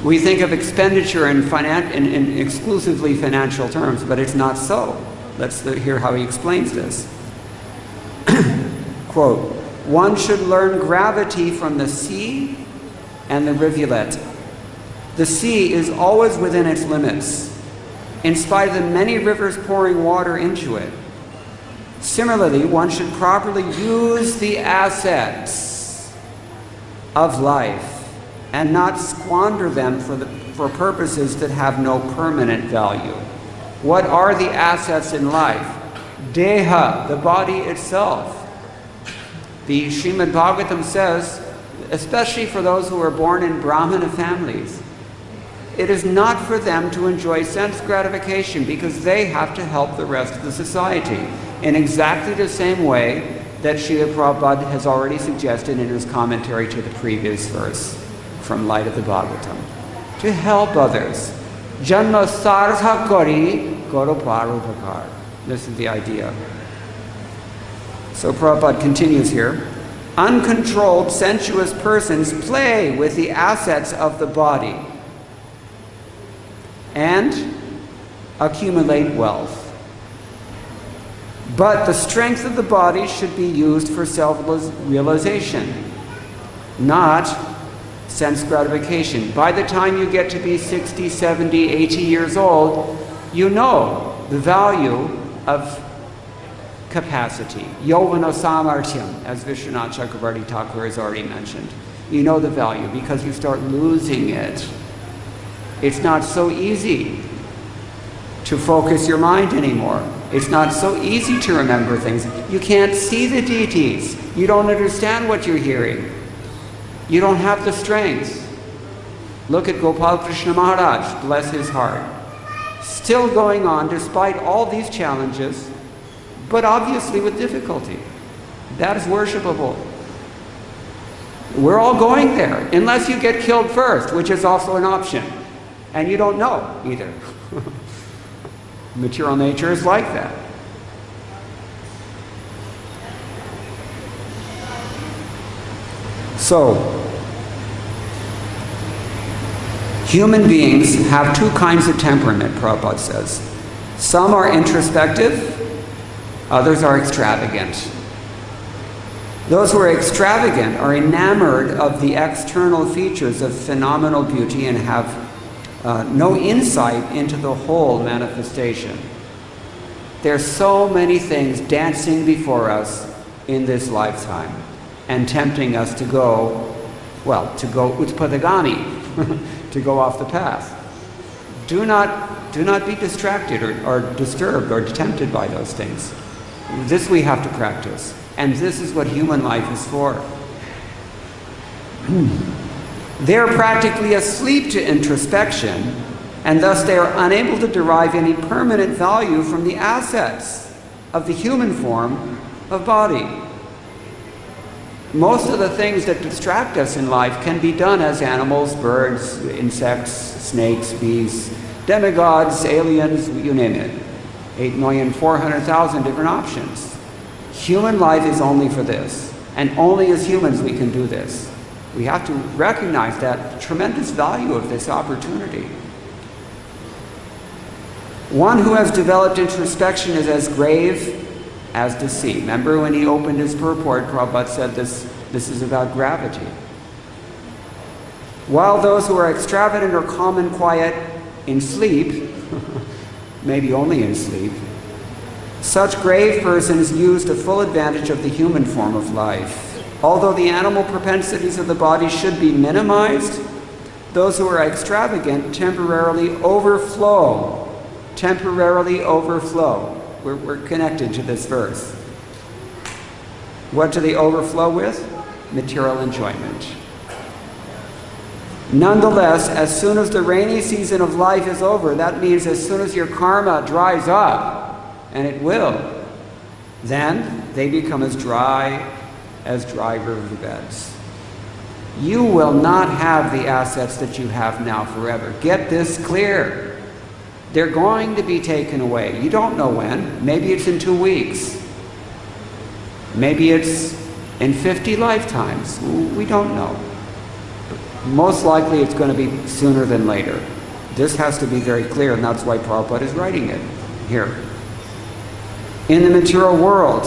We think of expenditure in exclusively financial terms, but it's not so. Let's hear how he explains this. Quote, one should learn gravity from the sea and the rivulet. The sea is always within its limits, in spite of the many rivers pouring water into it. Similarly, one should properly use the assets of life and not squander them for purposes that have no permanent value. What are the assets in life? Deha, the body itself. The Srimad Bhagavatam says, especially for those who are born in Brahmana families, it is not for them to enjoy sense gratification because they have to help the rest of the society in exactly the same way that Srila Prabhupada has already suggested in his commentary to the previous verse from Light of the Bhagavatam. To help others. Janma sartha kari goro parupakar. This is the idea. So Prabhupada continues here. Uncontrolled, sensuous persons play with the assets of the body and accumulate wealth. But the strength of the body should be used for self-realization, not sense gratification. By the time you get to be 60, 70, 80 years old, you know the value of capacity. Yovana samartyam, as Vishwanath Chakravarti Thakur has already mentioned. You know the value because you start losing it. It's not so easy to focus your mind anymore. It's not so easy to remember things. You can't see the deities. You don't understand what you're hearing. You don't have the strength. Look at Gopal Krishna Maharaj, bless his heart. Still going on despite all these challenges, but obviously with difficulty. That is worshipable. We're all going there, unless you get killed first, which is also an option. And you don't know either. Material nature is like that. So, human beings have two kinds of temperament, Prabhupada says. Some are introspective, others are extravagant. Those who are extravagant are enamored of the external features of phenomenal beauty and have no insight into the whole manifestation. There's so many things dancing before us in this lifetime and tempting us to go utpadagami, to go off the path. Do not be distracted or disturbed or tempted by those things. This we have to practice. And this is what human life is for. They're practically asleep to introspection, and thus they are unable to derive any permanent value from the assets of the human form of body. Most of the things that distract us in life can be done as animals, birds, insects, snakes, bees, demigods, aliens, you name it. 8,400,000 different options. Human life is only for this, and only as humans we can do this. We have to recognize that tremendous value of this opportunity. One who has developed introspection is as grave as deceit. Remember when he opened his purport, Prabhupada said this is about gravity. While those who are extravagant or calm and quiet in sleep, maybe only in sleep, such grave persons use to full advantage of the human form of life. Although the animal propensities of the body should be minimized, those who are extravagant temporarily overflow. Temporarily overflow. We're connected to this verse. What do they overflow with? Material enjoyment. Nonetheless, as soon as the rainy season of life is over, that means as soon as your karma dries up, and it will, then they become as dry riverbeds. You will not have the assets that you have now forever. Get this clear. They're going to be taken away. You don't know when. Maybe it's in 2 weeks. Maybe it's in 50 lifetimes. We don't know. Most likely it's going to be sooner than later. This has to be very clear, and that's why Prabhupada is writing it here. In the material world,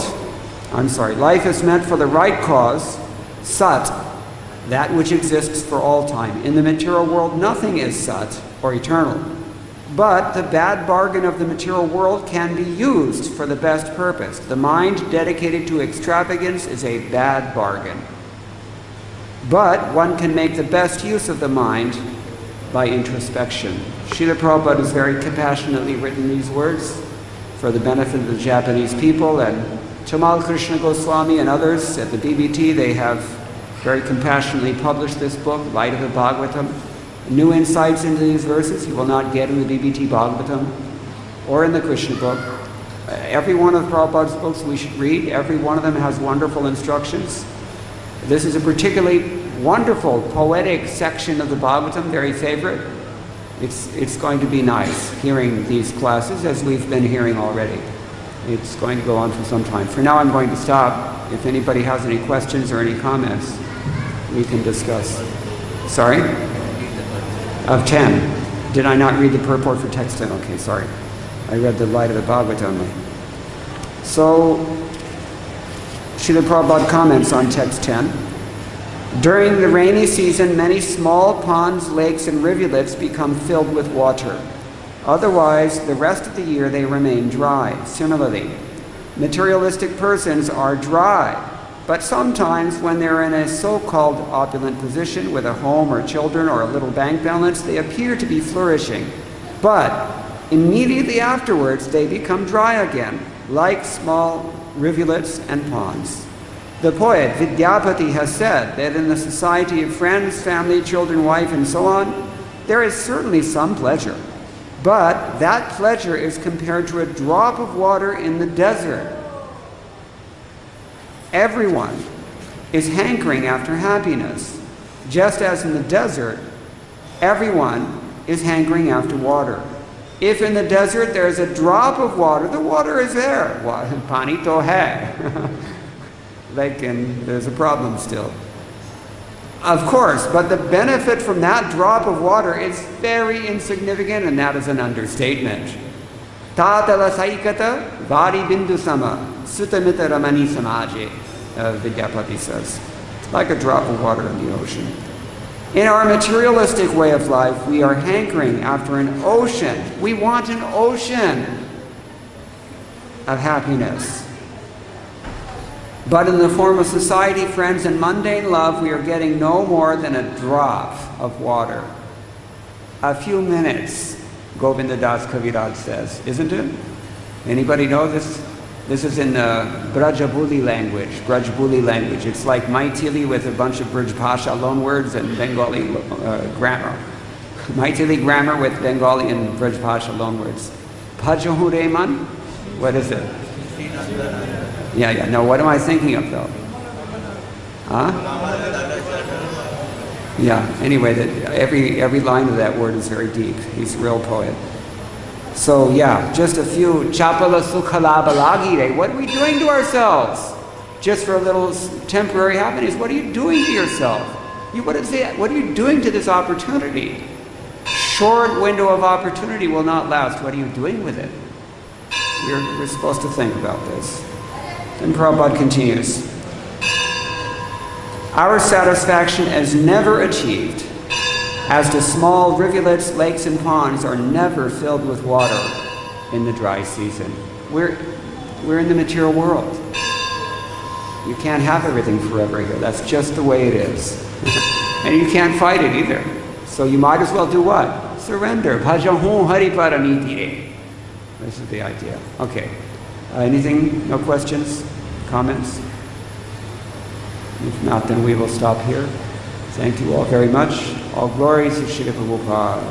life is meant for the right cause, sat, that which exists for all time. In the material world, nothing is sat, or eternal. But the bad bargain of the material world can be used for the best purpose. The mind dedicated to extravagance is a bad bargain. But one can make the best use of the mind by introspection. Srila Prabhupada has very compassionately written these words for the benefit of the Japanese people, and Tamal Krishna Goswami and others at the BBT, they have very compassionately published this book, Light of the Bhagavatam. New insights into these verses you will not get in the BBT Bhagavatam or in the Krishna book. Every one of Prabhupada's books we should read. Every one of them has wonderful instructions. This is a particularly wonderful poetic section of the Bhagavatam, very favorite. It's going to be nice hearing these classes as we've been hearing already. It's going to go on for some time. For now I'm going to stop. If anybody has any questions or any comments, we can discuss. Sorry? Of 10. Did I not read the purport for text 10? Okay, sorry. I read the Light of the Bhagavatam. So, Srila Prabhupada comments on text 10. During the rainy season, many small ponds, lakes, and rivulets become filled with water. Otherwise, the rest of the year they remain dry. Similarly, materialistic persons are dry, but sometimes when they're in a so-called opulent position with a home or children or a little bank balance, they appear to be flourishing. But immediately afterwards, they become dry again, like small rivulets and ponds. The poet Vidyapati has said that in the society of friends, family, children, wife, and so on, there is certainly some pleasure. But that pleasure is compared to a drop of water in the desert. Everyone is hankering after happiness, just as in the desert, everyone is hankering after water. If in the desert there is a drop of water, the water is there. Pani to hai. There's a problem still. Of course, but the benefit from that drop of water is very insignificant, and that is an understatement. Tatala saikata vari bindu sama sutamita ramani samaje, Vidyapati says. Like a drop of water in the ocean. In our materialistic way of life, we are hankering after an ocean. We want an ocean of happiness. But in the form of society, friends, and mundane love, we are getting no more than a drop of water. A few minutes, Govinda Das Kaviraj says, isn't it? Anybody know this? This is in Brajabuli language. It's like Maithili with a bunch of Braj Bhasha loanwords and Bengali grammar. Maithili grammar with Bengali and Braj Bhasha loanwords. Bhajahureman? What is it? Yeah. No, what am I thinking of though? Huh? Yeah, anyway, every line of that word is very deep. He's a real poet. So yeah, just a few chapala sukhalabhalagire. What are we doing to ourselves? Just for a little temporary happiness. What are you doing to yourself? What are you doing to this opportunity? short window of opportunity will not last. What are you doing with it? We're supposed to think about this. And Prabhupada continues. Our satisfaction is never achieved, as the small rivulets, lakes, and ponds are never filled with water in the dry season. We're in the material world. You can't have everything forever here. That's just the way it is. And you can't fight it either. So you might as well do what? Surrender. Bhajahon hari paramiti. This is the idea. Okay. Anything? No questions? Comments? If not, then we will stop here. Thank you all very much. All glory to Srila Prabhupada.